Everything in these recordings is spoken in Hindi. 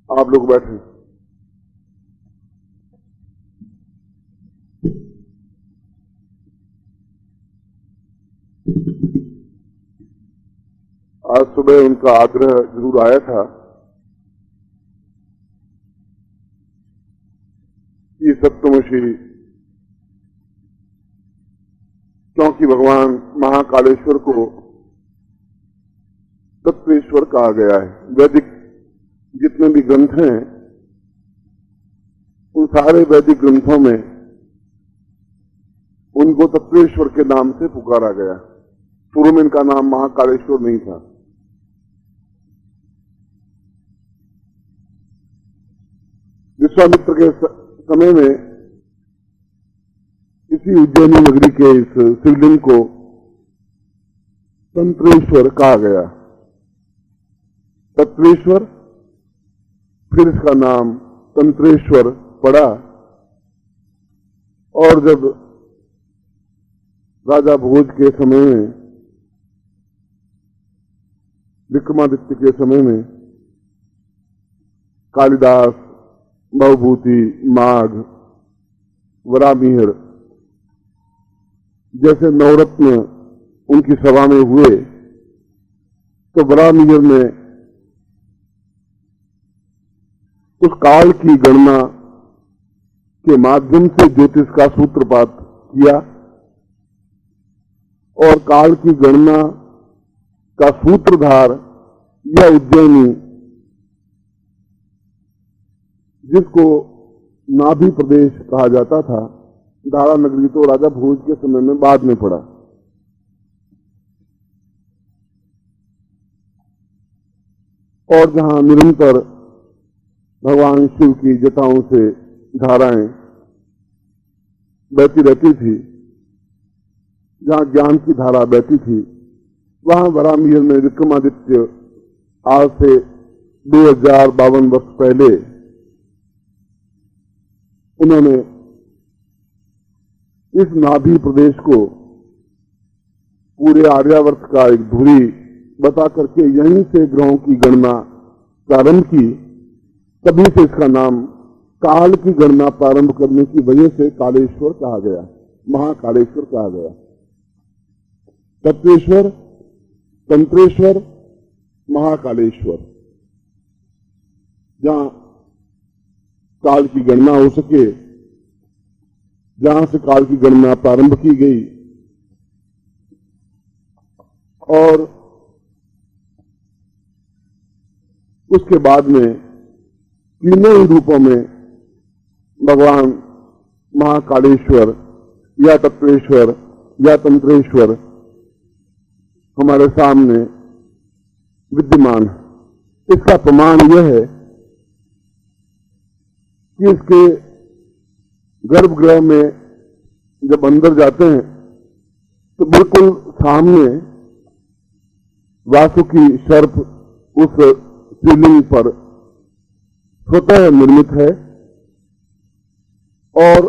आप लोग बैठे। आज सुबह उनका आग्रह जरूर आया था कि सप्तमशी, क्योंकि भगवान महाकालेश्वर को तत्वेश्वर कहा गया है। वैदिक जितने भी ग्रंथ हैं, उन सारे वैदिक ग्रंथों में उनको तत्वेश्वर के नाम से पुकारा गया। शुरू में इनका नाम महाकालेश्वर नहीं था। विश्वामित्र के समय में इसी उज्जैनी नगरी के इस शिवलिंग को तंत्रेश्वर कहा गया। तत्वेश्वर, फिर इसका नाम तंत्रेश्वर पड़ा। और जब राजा भोज के समय में, विक्रमादित्य के समय में कालिदास, भवभूति, माघ, वरामिहिर जैसे नवरत्न उनकी सभा में हुए, तो वरामिहिर ने उस काल की गणना के माध्यम से ज्योतिष का सूत्रपात किया और काल की गणना का सूत्रधार या उज्जैनी, जिसको नाभि प्रदेश कहा जाता था, धारा नगरी तो राजा भोज के समय में बाद में पड़ा। और जहां निरंतर भगवान शिव की जटाओं से धाराएं बहती रहती थी, जहां ज्ञान की धारा बहती थी, वहां वरामिहिर में विक्रमादित्य आज से 2052 वर्ष पहले उन्होंने इस नाभि प्रदेश को पूरे आर्यावर्त का एक धुरी बता करके यहीं से ग्रहों की गणना प्रारंभ की। तभी से इसका नाम काल की गणना प्रारंभ करने की वजह से कालेश्वर कहा गया, महाकालेश्वर कहा गया। तत्वेश्वर, तंत्रेश्वर, महाकालेश्वर, जहां काल की गणना हो सके, जहां से काल की गणना प्रारंभ की गई। और उसके बाद में तीनों ही रूपों में भगवान महाकालेश्वर या तत्वेश्वर या तंत्रेश्वर हमारे सामने विद्यमान है। इसका प्रमाण यह है कि इसके गर्भगृह में जब अंदर जाते हैं तो बिल्कुल सामने वासुकी सर्प उस शिवलिंग पर स्वतः निर्मित है और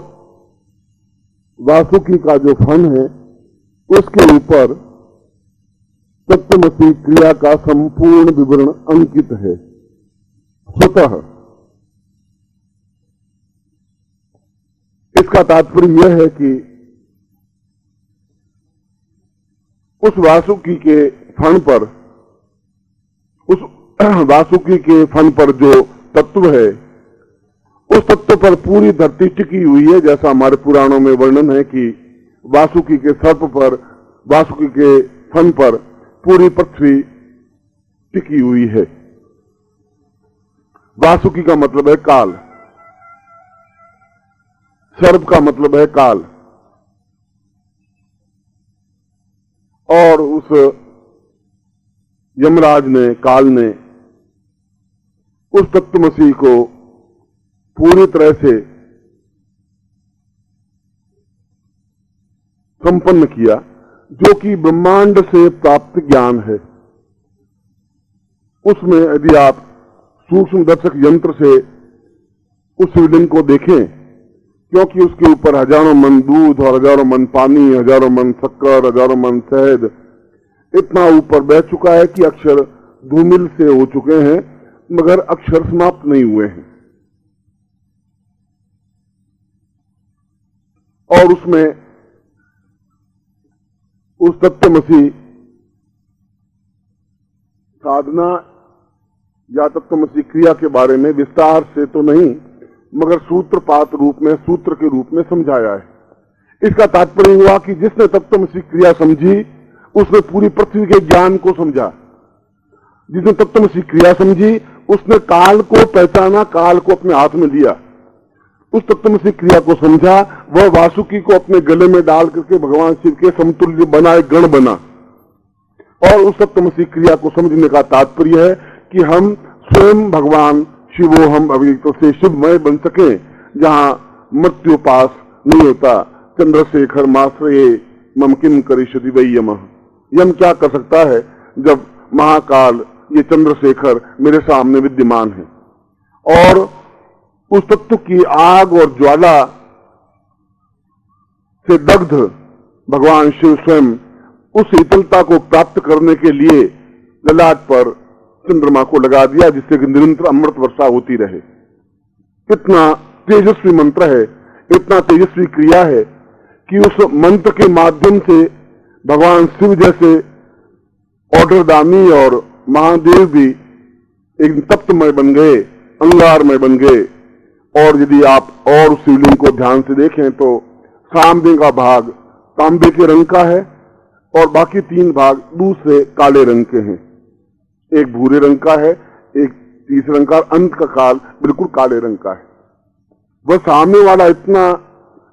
वासुकी का जो फन है उसके ऊपर तत्वमसी क्रिया का संपूर्ण विवरण अंकित है स्वतः। इसका तात्पर्य यह है कि उस वासुकी के फन पर, उस वासुकी के फन पर जो तत्व है, उस तत्व पर पूरी धरती टिकी हुई है। जैसा हमारे पुराणों में वर्णन है कि वासुकी के सर्प पर, वासुकी के फन पर पूरी पृथ्वी टिकी हुई है। वासुकी का मतलब है काल, सर्प का मतलब है काल। और उस यमराज ने, काल ने उस तत्वमसी को पूरी तरह से संपन्न किया, जो कि ब्रह्मांड से प्राप्त ज्ञान है। उसमें यदि आप सूक्ष्म दर्शक यंत्र से उस शिवलिंग को देखें, क्योंकि उसके ऊपर हजारों मन दूध और हजारों मन पानी, हजारों मन शक्कर, हजारों मन शहद इतना ऊपर बह चुका है कि अक्षर धूमिल से हो चुके हैं मगर अक्षर समाप्त नहीं हुए हैं। और उसमें उस तत्वमसी साधना या तत्वमसी क्रिया के बारे में विस्तार से तो नहीं मगर सूत्रपात रूप में, सूत्र के रूप में समझाया है। इसका तात्पर्य हुआ कि जिसने तत्वमसी क्रिया समझी उसने पूरी पृथ्वी के ज्ञान को समझा। जिसने तत्वमसी क्रिया समझी उसने काल को पहचाना, काल को अपने हाथ में लिया। उस तत्वमसी क्रिया को समझा, वह वासुकी को अपने गले में डाल करके भगवान शिव के समतुल्य बनाए गण बना। और उस तत्वमसी क्रिया को समझने का तात्पर्य है कि हम स्वयं भगवान शिवो हम अभियुक्त से शिवमय बन सके, जहां मृत्यु पास नहीं होता। चंद्रशेखर माश्रये मम किम करिष्यति वै यमः। यम क्या कर सकता है जब महाकाल ये चंद्रशेखर मेरे सामने विद्यमान है। और उस तत्व की आग और ज्वाला से दग्ध भगवान शिव स्वयं उस शीतलता को प्राप्त करने के लिए ललाट पर चंद्रमा को लगा दिया, जिससे कि निरंतर अमृत वर्षा होती रहे। इतना तेजस्वी मंत्र है, इतना तेजस्वी क्रिया है कि उस मंत्र के माध्यम से भगवान शिव जैसे ऑर्डरदानी और महादेव भी एक तप्तमय बन गए, अंगारमय बन गए। और यदि आप और शिवलिंग को ध्यान से देखें तो सामने का भाग तांबे के रंग का है और बाकी 3 भाग दूसरे काले रंग के हैं। एक भूरे रंग का है, एक तीसरे रंग का, अंत का काल बिल्कुल काले रंग का है। वह सामने वाला इतना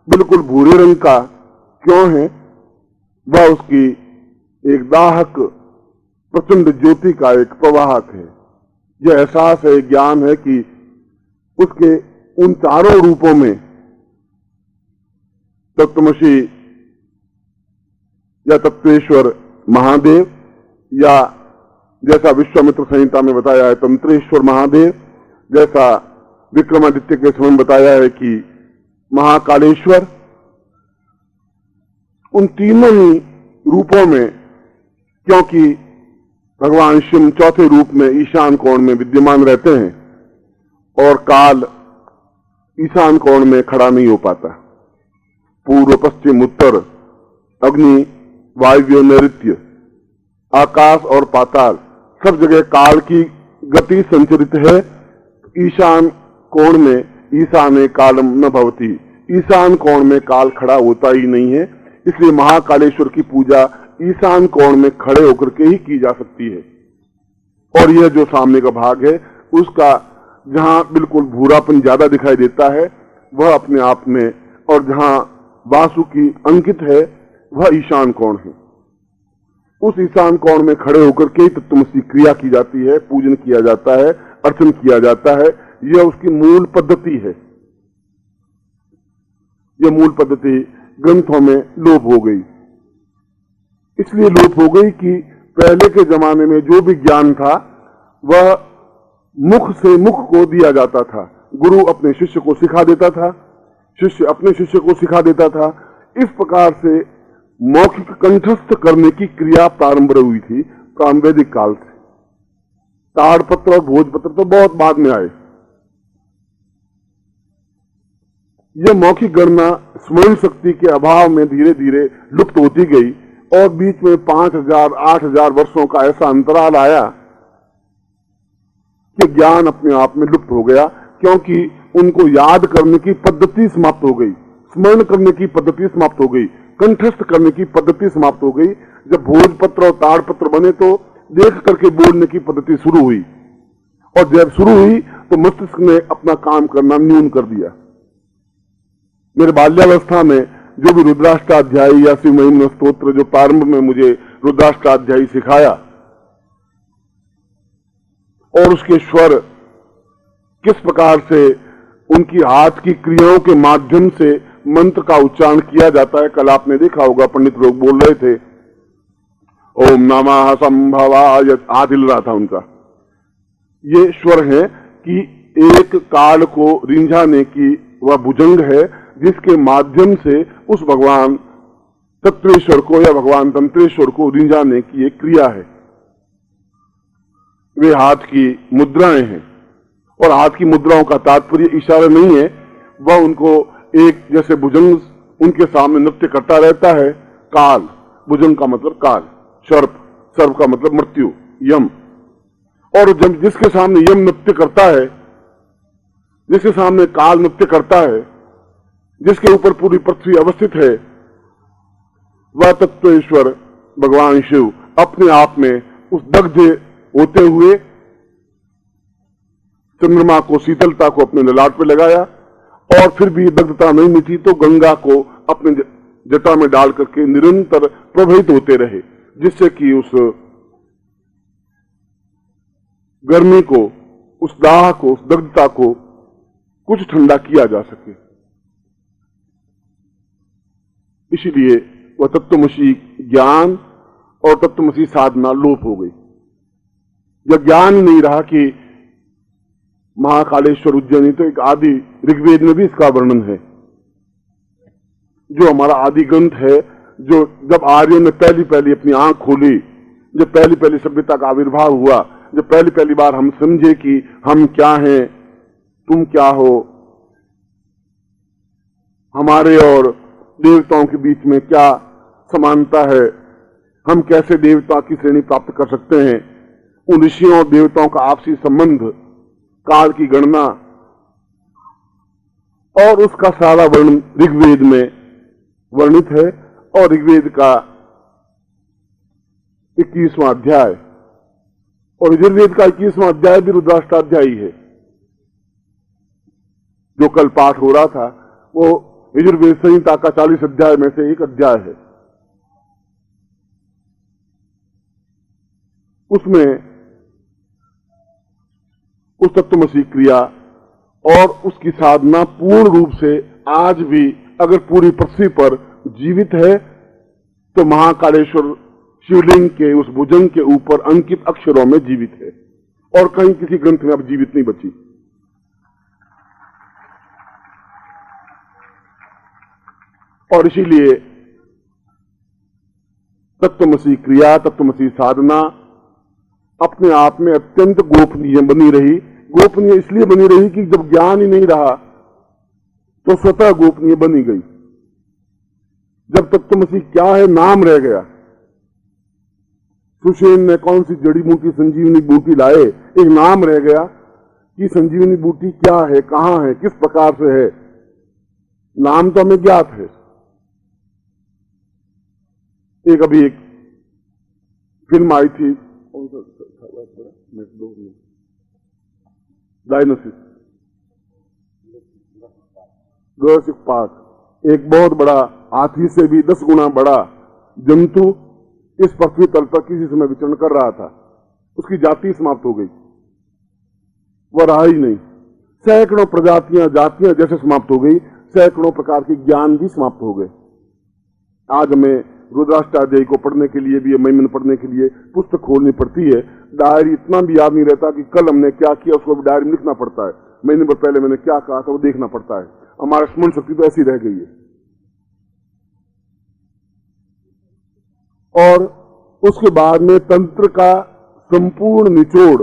बिल्कुल भूरे रंग का क्यों है? वह उसकी एक दाहक प्रचंड ज्योति का एक प्रवाहक है। यह एहसास है, ज्ञान है कि उसके उन चारों रूपों में तत्वमसी या तत्वेश्वर महादेव, या जैसा विश्वामित्र संहिता में बताया है तंत्रेश्वर महादेव, जैसा विक्रमादित्य के समय बताया है कि महाकालेश्वर, उन तीनों ही रूपों में, क्योंकि भगवान शिव चौथे रूप में ईशान कोण में विद्यमान रहते हैं और काल ईशान कोण में खड़ा नहीं हो पाता। पूर्व पश्चिम उत्तर, अग्नि वायव्य नैऋत्य, आकाश और पाताल, सब जगह काल की गति संचरित है। ईशान कोण में ईशाने कालम न भवति, ईशान कोण में काल खड़ा होता ही नहीं है। इसलिए महाकालेश्वर की पूजा ईशान कोण में खड़े होकर के ही की जा सकती है। और यह जो सामने का भाग है उसका जहां बिल्कुल भूरापन ज्यादा दिखाई देता है वह अपने आप में, और जहां वासुकी अंकित है वह ईशान कोण है। उस ईशान कोण में खड़े होकर के तत्वमसी क्रिया की जाती है, पूजन किया जाता है, अर्चन किया जाता है। यह उसकी मूल पद्धति है। यह मूल पद्धति ग्रंथों में लोप हो गई। इसलिए लोप हो गई कि पहले के जमाने में जो भी ज्ञान था वह मुख से मुख को दिया जाता था। गुरु अपने शिष्य को सिखा देता था, शिष्य अपने शिष्य को सिखा देता था। इस प्रकार से मौखिक कंठस्थ करने की क्रिया प्रारंभ हुई थी वैदिक काल से। ताड़पत्र और भोजपत्र तो बहुत बाद में आए। यह मौखिक गणना स्मरण शक्ति के अभाव में धीरे धीरे लुप्त होती गई और बीच में 5000 8000 वर्षों का ऐसा अंतराल आया कि ज्ञान अपने आप में लुप्त हो गया, क्योंकि उनको याद करने की पद्धति समाप्त हो गई, स्मरण करने की पद्धति समाप्त हो गई, कंठस्थ करने की पद्धति समाप्त हो गई। जब भोजपत्र और ताड़पत्र बने तो देख करके बोलने की पद्धति शुरू हुई, और जब शुरू हुई तो मस्तिष्क ने अपना काम करना न्यून कर दिया। मेरे बाल्यावस्था में जो भी रुद्राष्टाध्यायी या शिव महिम्न स्तोत्र जो प्रारंभ में मुझे रुद्राष्टाध्यायी सिखाया, और उसके स्वर किस प्रकार से उनकी हाथ की क्रियाओं के माध्यम से मंत्र का उच्चारण किया जाता है। कल आपने देखा होगा पंडित लोग बोल रहे थे ओम नमः संभवाय, हाथ हिल रहा था उनका। ये स्वर है कि एक काल को रिंझाने की वह भुजंग है जिसके माध्यम से उस भगवान तत्वेश्वर को या भगवान तंत्रेश्वर को रिंझाने की एक क्रिया है। वे हाथ की मुद्राएं हैं। और हाथ की मुद्राओं का तात्पर्य इशारा नहीं है, वह उनको एक जैसे भुजंग उनके सामने नृत्य करता रहता है। काल, भुजंग का मतलब काल, सर्प, सर्प का मतलब मृत्यु, यम। और जब जिसके सामने यम नृत्य करता है, जिसके सामने काल नृत्य करता है, जिसके ऊपर पूरी पृथ्वी अवस्थित है, वह तत्वेश्वर भगवान शिव अपने आप में उस दग्ध होते हुए चंद्रमा को, शीतलता को अपने ललाट पे लगाया, और फिर भी दग्धता नहीं मिटी तो गंगा को अपने जटा में डाल करके निरंतर प्रभावित होते रहे, जिससे कि उस गर्मी को, उस दाह को, उस दग्धता को कुछ ठंडा किया जा सके। इसीलिए वह तत्वमसी ज्ञान और तत्वमसी साधना लोप हो गई। जब ज्ञान नहीं रहा कि महाकालेश्वर उज्जैनी, तो एक आदि ऋग्वेद में भी इसका वर्णन है, जो हमारा आदि ग्रंथ है, जो जब आर्यों ने पहली पहली अपनी आंख खोली, जब पहली पहली सभ्यता का आविर्भाव हुआ, जब पहली पहली बार हम समझे कि हम क्या हैं, तुम क्या हो, हमारे और देवताओं के बीच में क्या समानता है, हम कैसे देवता की श्रेणी प्राप्त कर सकते हैं, उन ऋषियों और देवताओं का आपसी संबंध, काल की गणना, और उसका सारा वर्णन ऋग्वेद में वर्णित है। और ऋग्वेद का 21वां अध्याय और यजुर्वेद का 21वां अध्याय भी रुद्राष्टाध्यायी है। जो कल पाठ हो रहा था वो यजुर्वेद संहिता का 40 अध्याय में से एक अध्याय है। उसमें उस तत्वमसी क्रिया और उसकी साधना पूर्ण रूप से आज भी अगर पूरी पृथ्वी पर जीवित है तो महाकालेश्वर शिवलिंग के उस भुजंग के ऊपर अंकित अक्षरों में जीवित है, और कहीं किसी ग्रंथ में अब जीवित नहीं बची। और इसीलिए तत्वमसी क्रिया, तत्वमसी साधना अपने आप में अत्यंत गोपनीय बनी रही। गोपनीय इसलिए बनी रही कि जब ज्ञान ही नहीं रहा तो स्वतः गोपनीय बनी गई। जब तत्वमसी क्या है नाम रह गया, सुषेण ने कौन सी जड़ी बूटी संजीवनी बूटी लाए, एक नाम रह गया कि संजीवनी बूटी क्या है, कहां है, किस प्रकार से है, नाम तो हमें ज्ञात है। एक अभी एक फिल्म आई थी, डायनोसिस, जुरासिक पार्क, एक बहुत बड़ा हाथी से भी 10 गुना बड़ा जंतु इस पृथ्वी तल पर किसी समय विचरण कर रहा था। उसकी जाति समाप्त हो गई, वह रहा ही नहीं। सैकड़ों प्रजातियां, जातियां जैसे समाप्त हो गई, सैकड़ों प्रकार के ज्ञान भी समाप्त हो गए। आज हमें रुद्राष्टाध्यायी को पढ़ने के लिए भी, महिमन पढ़ने के लिए पुस्तक खोलनी पड़ती है। डायरी इतना भी याद नहीं रहता कि कल हमने क्या किया, उसको डायरी में लिखना पड़ता है। महीने भर पहले मैंने क्या कहा था वो देखना पड़ता है। हमारा स्मरण शक्ति तो ऐसी रह गई है। और उसके बाद में तंत्र का संपूर्ण निचोड़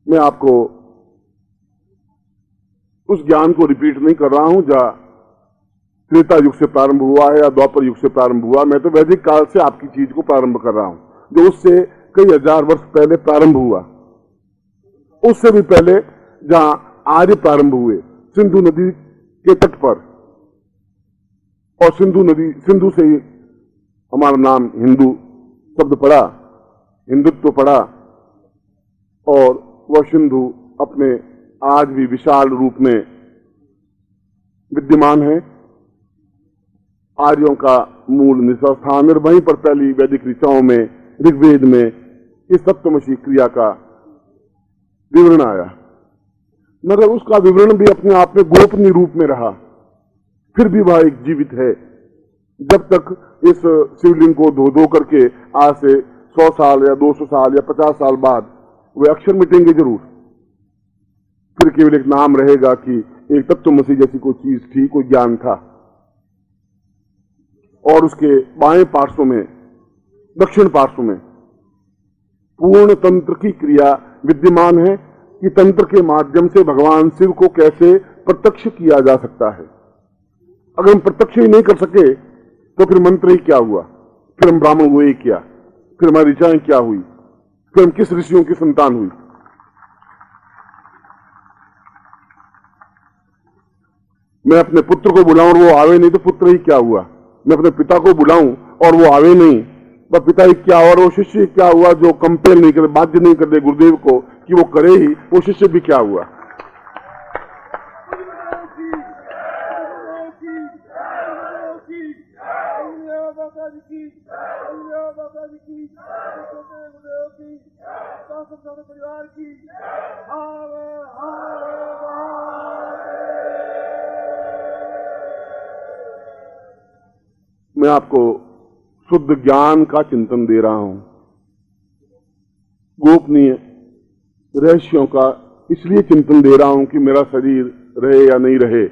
मैं आपको उस ज्ञान को रिपीट नहीं कर रहा हूं जहां त्रेता युग से प्रारंभ हुआ है या द्वापर युग से प्रारंभ हुआ। मैं तो वैदिक काल से आपकी चीज को प्रारंभ कर रहा हूं, जो उससे कई हजार वर्ष पहले प्रारंभ हुआ। उससे भी पहले जहां आर्य प्रारंभ हुए, सिंधु नदी के तट पर, और सिंधु से ही हमारा नाम हिंदू शब्द पड़ा, हिंदुत्व पड़ा, और वह सिंधु अपने आज भी विशाल रूप में विद्यमान है। आर्यों का मूल निवासस्थान, और वहीं पर पहली वैदिक ऋचाओं में, ऋग्वेद में इस तत्वमसी क्रिया का विवरण आया, मगर उसका विवरण भी अपने आप में गोपनीय रूप में रहा। फिर भी वह एक जीवित है। जब तक इस शिवलिंग को धो करके आज से 100 साल या 200 साल या 50 साल बाद वे अक्षर मिटेंगे जरूर, फिर केवल एक नाम रहेगा कि एक तत्वमसी जैसी कोई चीज थी, कोई ज्ञान था। और उसके बाएं पार्श्व में, दक्षिण पार्श्व में पूर्ण तंत्र की क्रिया विद्यमान है कि तंत्र के माध्यम से भगवान शिव को कैसे प्रत्यक्ष किया जा सकता है। अगर हम प्रत्यक्ष ही नहीं कर सके तो फिर मंत्र ही क्या हुआ, फिर हम ब्राह्मण हुए ही क्या, फिर हमारी ऋचाएं क्या हुई, फिर हम किस ऋषियों की संतान हुई। मैं अपने पुत्र को बुलाऊं और वो आवे नहीं तो पुत्र ही क्या हुआ। मैं अपने पिता को बुलाऊं और वो आवे नहीं, वह पिता ही क्या, और वो शिष्य क्या हुआ जो कंपेल नहीं करे, बाध्य नहीं कर दे गुरुदेव को कि वो करे ही, वो शिष्य भी क्या हुआ। मैं आपको शुद्ध ज्ञान का चिंतन दे रहा हूं, गोपनीय रहस्यों का इसलिए चिंतन दे रहा हूं कि मेरा शरीर रहे या नहीं रहे,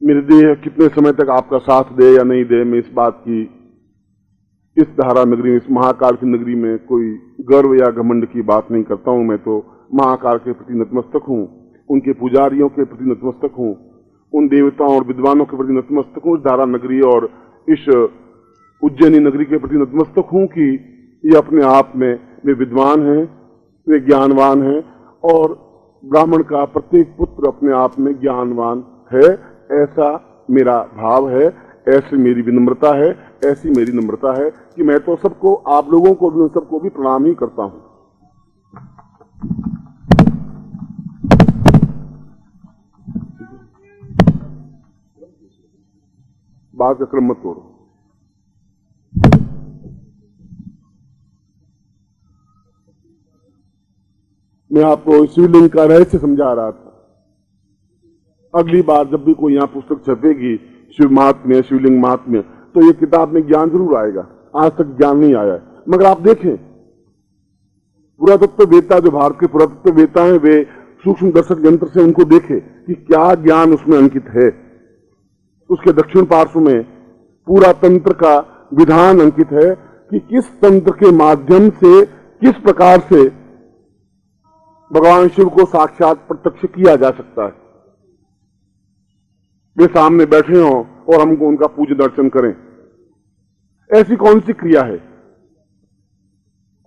मेरी देह कितने समय तक आपका साथ दे या नहीं दे, मैं इस बात की इस धारा नगरी में, इस महाकाल की नगरी में कोई गर्व या घमंड की बात नहीं करता हूं। मैं तो महाकाल के प्रति नतमस्तक हूं, उनके पुजारियों के प्रति नतमस्तक हूं, उन देवताओं और विद्वानों के प्रति नतमस्तक हूं, इस धारा नगरी और इस उज्जैनी नगरी के प्रति नतमस्तक हूं कि ये अपने आप में वे विद्वान हैं, वे ज्ञानवान हैं और ब्राह्मण का प्रत्येक पुत्र अपने आप में ज्ञानवान है। ऐसा मेरा भाव है, ऐसी मेरी विनम्रता है, ऐसी मेरी नम्रता है कि मैं तो सबको, आप लोगों को भी, उन सबको भी प्रणाम ही करता हूं। बात का क्रम मत तोड़ो। मैं आपको शिवलिंग का रहस्य समझा रहा था। अगली बार जब भी कोई यहां पुस्तक छपेगी शिव महात्म्य, शिवलिंग महात्म्य, तो ये किताब में ज्ञान जरूर आएगा। आज तक ज्ञान नहीं आया है, मगर आप देखें पुरातत्ववेत्ता, जो भारत के पुरातत्ववेत्ता हैं, वे सूक्ष्म दर्शक यंत्र से उनको देखे कि क्या ज्ञान उसमें अंकित है। उसके दक्षिण पार्श्व में पूरा तंत्र का विधान अंकित है कि किस तंत्र के माध्यम से, किस प्रकार से भगवान शिव को साक्षात प्रत्यक्ष किया जा सकता है। वे सामने बैठे हों और हमको उनका पूज्य दर्शन करें, ऐसी कौन सी क्रिया है?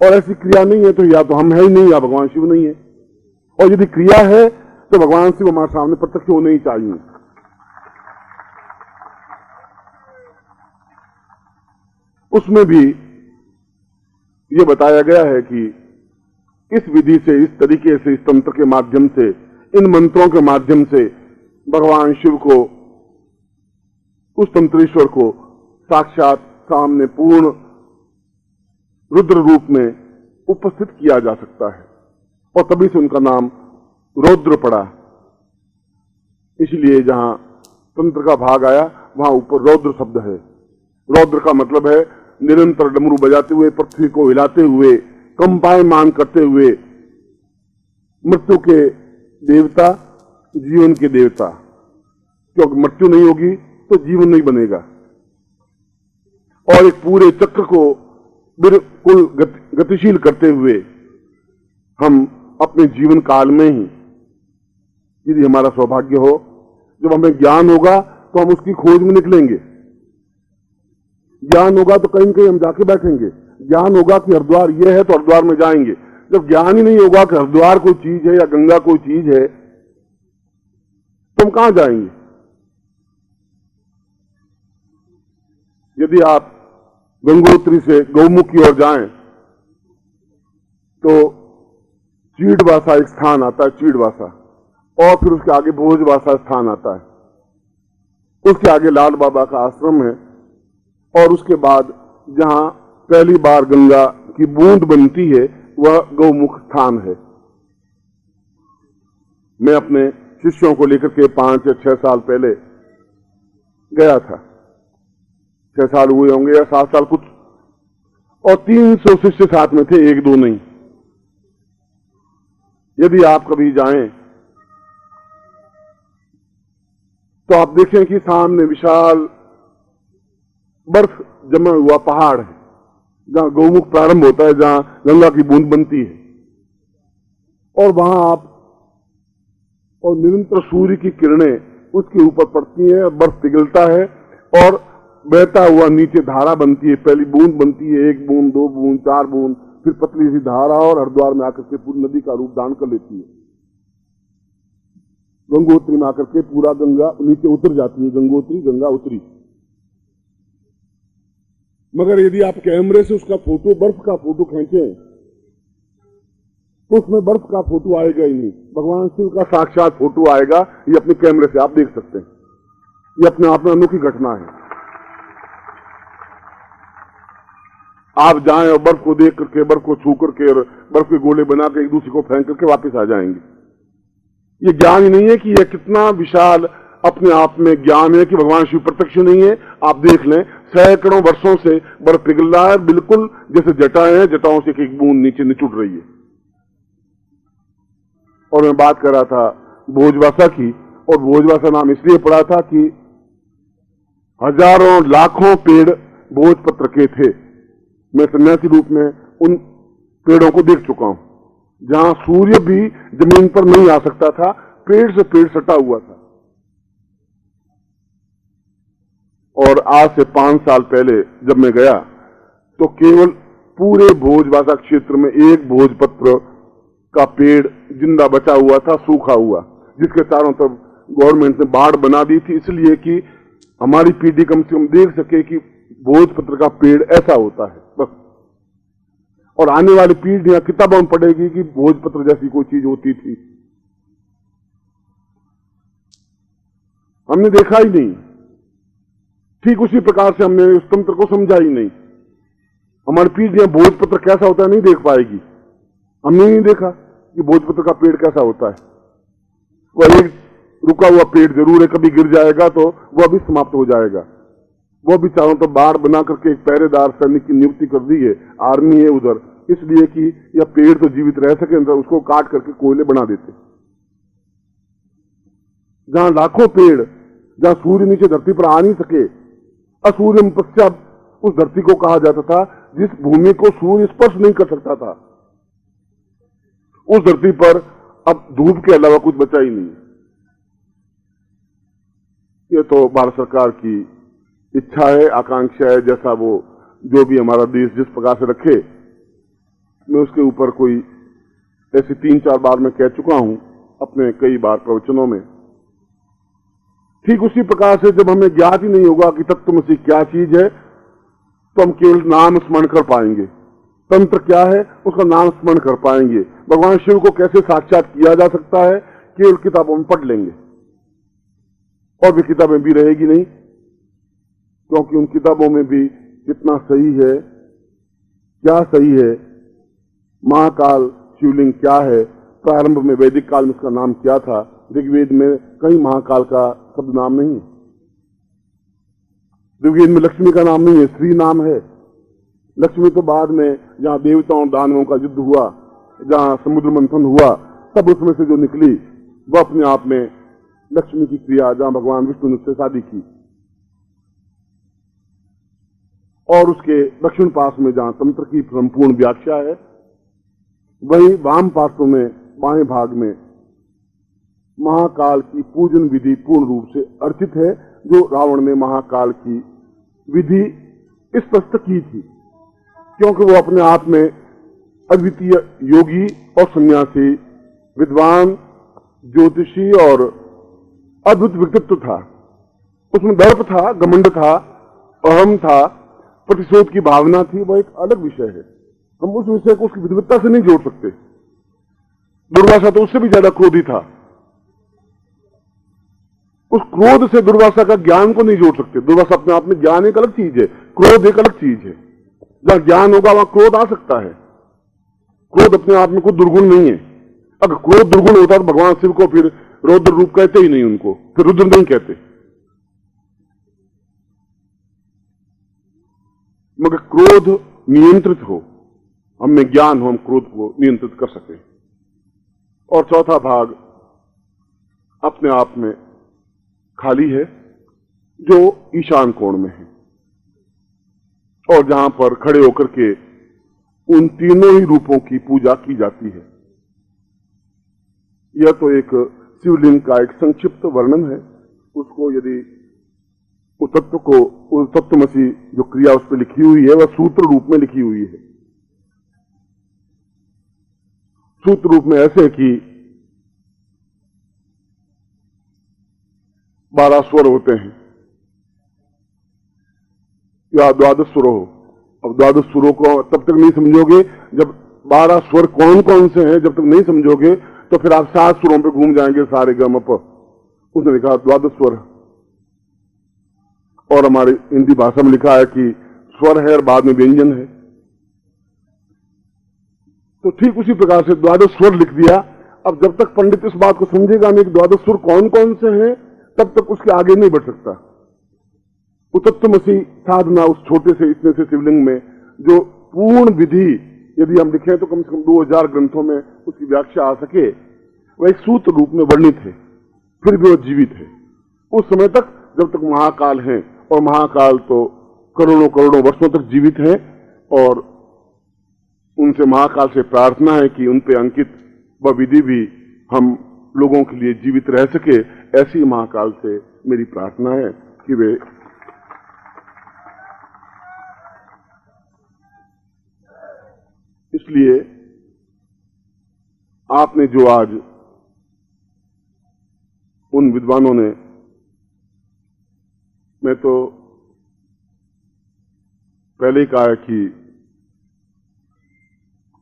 और ऐसी क्रिया नहीं है तो या तो हम है ही नहीं या भगवान शिव नहीं है, और यदि क्रिया है तो भगवान शिव हमारे सामने प्रत्यक्ष होने ही चाहिए। उसमें भी ये बताया गया है कि इस विधि से, इस तरीके से, इस तंत्र के माध्यम से, इन मंत्रों के माध्यम से भगवान शिव को, उस तंत्रेश्वर को साक्षात सामने पूर्ण रुद्र रूप में उपस्थित किया जा सकता है, और तभी से उनका नाम रौद्र पड़ा। इसलिए जहां तंत्र का भाग आया वहां ऊपर रौद्र शब्द है। रौद्र का मतलब है निरंतर डमरू बजाते हुए, पृथ्वी को हिलाते हुए, कंपायमान करते हुए, मृत्यु के देवता, जीवन के देवता। क्योंकि मृत्यु नहीं होगी तो जीवन नहीं बनेगा, और एक पूरे चक्र को बिल्कुल गतिशील करते हुए हम अपने जीवन काल में ही, यदि हमारा सौभाग्य हो, जब हमें ज्ञान होगा तो हम उसकी खोज में निकलेंगे। ज्ञान होगा तो कहीं कहीं हम जाके बैठेंगे। ज्ञान होगा कि हरिद्वार ये है तो हरिद्वार में जाएंगे। जब ज्ञान ही नहीं होगा कि हरिद्वार कोई चीज है या गंगा कोई चीज है, तो हम कहां जाएंगे? यदि आप गंगोत्री से गौमुख की ओर जाएं तो चीड़वासा एक स्थान आता है, चीड़वासा, और फिर उसके आगे भोजवासा स्थान आता है। उसके आगे लाल बाबा का आश्रम है, और उसके बाद जहां पहली बार गंगा की बूंद बनती है वह गौमुख स्थान है। मैं अपने शिष्यों को लेकर के 5 या 6 साल पहले गया था। 6 साल हुए होंगे या 7 साल कुछ, और 300 शिष्य साथ में थे, 1-2 नहीं। यदि आप कभी जाएं तो आप देखें कि सामने विशाल बर्फ जमा हुआ पहाड़ है, जहां गौमुख प्रारंभ होता है, जहां गंगा की बूंद बनती है, और वहां आप और निरंतर सूर्य की किरणें उसके ऊपर पड़ती है, बर्फ पिघलता है और बहता हुआ नीचे धारा बनती है। पहली बूंद बनती है, 1 बूंद, 2 बूंद, 4 बूंद, फिर पतली सी धारा और हरिद्वार में आकर के पूरी नदी का रूप धारण कर लेती है। गंगोत्री में आकर के पूरा गंगा नीचे उतर जाती है, गंगोत्री गंगा उतरी। मगर यदि आप कैमरे से उसका फोटो, बर्फ का फोटो खींचे तो उसमें बर्फ का फोटो आएगा ही नहीं, भगवान शिव का साक्षात फोटो आएगा। ये अपने कैमरे से आप देख सकते हैं। ये अपने आप में अनोखी घटना है। आप जाएं और बर्फ को देख करके, बर्फ को छू करके और बर्फ के गोले बना के एक दूसरे को फेंक करके वापस आ जाएंगे। ये ज्ञान ही नहीं है कि यह कितना विशाल अपने आप में ज्ञान है कि भगवान शिव प्रत्यक्ष नहीं है। आप देख लें, सैकड़ों वर्षों से बर्फ पिघल रहा है, बिल्कुल जैसे जटाएं हैं, जटाओं से एक बूंद नीचे निचुट रही है। और मैं बात कर रहा था भोजवासा की, और भोजवासा नाम इसलिए पड़ा था कि हजारों लाखों पेड़ भोजपत्र के थे। मैं सन्यासी रूप में उन पेड़ों को देख चुका हूं, जहां सूर्य भी जमीन पर नहीं आ सकता था, पेड़ से पेड़ सटा हुआ था। और आज से 5 साल पहले जब मैं गया तो केवल पूरे भोजवासा क्षेत्र में एक भोजपत्र का पेड़ जिंदा बचा हुआ था, सूखा हुआ, जिसके चारों तरफ गवर्नमेंट ने बाढ़ बना दी थी, इसलिए कि हमारी पीढ़ी कम से कम देख सके कि भोजपत्र का पेड़ ऐसा होता है बस। और आने वाली पीढ़ियां किताबों में पढ़ेगी कि भोजपत्र जैसी कोई चीज होती थी। हमने देखा ही नहीं। ठीक उसी प्रकार से हमने उस तंत्र को समझा ही नहीं। हमारी पीढ़ियां भोजपत्र कैसा होता है नहीं देख पाएगी। हमने नहीं देखा कि भोजपत्र का पेड़ कैसा होता है। वह एक रुका हुआ पेड़ जरूर है, कभी गिर जाएगा तो वह भी समाप्त हो जाएगा। वो भी चारों तरफ बाढ़ बना करके एक पहरेदार सैनिक की नियुक्ति कर दी है, आर्मी है उधर, इसलिए कि यह पेड़ तो जीवित रह सके, उसको काट करके कोयले बना देते। जहां लाखों पेड़, जहां सूर्य नीचे धरती पर आ नहीं सके, असूर्यम पश्चात उस धरती को कहा जाता था जिस भूमि को सूर्य स्पर्श नहीं कर सकता था। उस धरती पर अब धूप के अलावा कुछ बचा ही नहीं। ये तो भारत सरकार की इच्छा है, आकांक्षा है, जैसा वो जो भी हमारा देश जिस प्रकार से रखे। मैं उसके ऊपर कोई ऐसे 3-4 बार मैं कह चुका हूं अपने कई बार प्रवचनों में। ठीक उसी प्रकार से जब हमें ज्ञात ही नहीं होगा कि तत्वमसि क्या चीज है, तो हम केवल नाम स्मरण कर पाएंगे। तंत्र क्या है उसका नाम स्मरण कर पाएंगे। भगवान शिव को कैसे साक्षात किया जा सकता है केवल किताबों में पढ़ लेंगे, और भी किताबें भी रहेगी नहीं, क्योंकि उन किताबों में भी कितना सही है, क्या सही है, महाकाल शिवलिंग क्या है, प्रारंभ में वैदिक काल में उसका नाम क्या था। ऋग्वेद में कहीं महाकाल का शब्द नाम नहीं है। ऋग्वेद में लक्ष्मी का नाम नहीं है, श्री नाम है। लक्ष्मी तो बाद में जहां देवताओं और दानवों का युद्ध हुआ, जहां समुद्र मंथन हुआ, तब उसमें से जो निकली वह अपने आप में लक्ष्मी की क्रिया, जहां भगवान विष्णु ने उससे शादी की। और उसके दक्षिण पार्श्व में जहां तंत्र की संपूर्ण व्याख्या है, वही वाम पार्श्व में बाएं भाग में महाकाल की पूजन विधि पूर्ण रूप से अर्चित है, जो रावण ने महाकाल की विधि स्पष्ट की थी, क्योंकि वो अपने आप में अद्वितीय योगी और सन्यासी, विद्वान, ज्योतिषी और अद्भुत व्यक्तित्व था। उसमें दर्प था, घमंड था, अहम था, प्रतिशोध की भावना थी। वह एक अलग विषय है। हम उस विषय को उसकी विद्वत्ता से नहीं जोड़ सकते। दुर्वासा तो उससे भी ज्यादा क्रोधी था। उस क्रोध से दुर्वासा का ज्ञान को नहीं जोड़ सकते। दुर्वासा अपने आप में, ज्ञान एक अलग चीज है, क्रोध एक अलग चीज है। जहां ज्ञान होगा वहां क्रोध आ सकता है। क्रोध अपने आप में कोई दुर्गुण नहीं है। अगर क्रोध दुर्गुण होता तो भगवान शिव को फिर रौद्र रूप कहते ही नहीं, उनको फिर रुद्र नहीं कहते। मगर क्रोध नियंत्रित हो, हमें ज्ञान हो, हम क्रोध को नियंत्रित कर सके। और चौथा भाग अपने आप में खाली है, जो ईशान कोण में है। और जहां पर खड़े होकर के उन तीनों ही रूपों की पूजा की जाती है। यह तो एक शिवलिंग का एक संक्षिप्त वर्णन है। उसको यदि उस तत्व को, उस तत्वमसी जो क्रिया उस पर लिखी हुई है वह सूत्र रूप में लिखी हुई है। सूत्र रूप में ऐसे कि 12 स्वर होते हैं या 12 स्वर हो। अब 12 स्वरों को तब तक नहीं समझोगे जब 12 स्वर कौन कौन से हैं, जब तक नहीं समझोगे तो फिर आप 7 स्वरों पे घूम जाएंगे, सारे गम प। उसने लिखा 12 स्वर, और हमारी हिंदी भाषा में लिखा है कि स्वर है और बाद में व्यंजन है। तो ठीक उसी प्रकार से 12 स्वर लिख दिया। अब जब तक पंडित इस बात को समझेगा नहीं कि 12 स्वर कौन कौन से हैं, तब तक उसके आगे नहीं बढ़ सकता। तत्वमसी साधना उस छोटे से इतने से शिवलिंग में जो पूर्ण विधि यदि हम लिखें तो कम से कम 2000 ग्रंथों में उसकी व्याख्या आ सके, वह एक सूत्र रूप में वर्णित है, फिर भी वह जीवित है उस समय तक जब तक महाकाल हैं। और महाकाल तो करोड़ों करोड़ों वर्षों तक जीवित हैं, और उनसे महाकाल से प्रार्थना है कि उन पे अंकित वह विधि भी हम लोगों के लिए जीवित रह सके। ऐसी महाकाल से मेरी प्रार्थना है कि वे इसलिए आपने जो आज उन विद्वानों ने, मैं तो पहले ही कहा है कि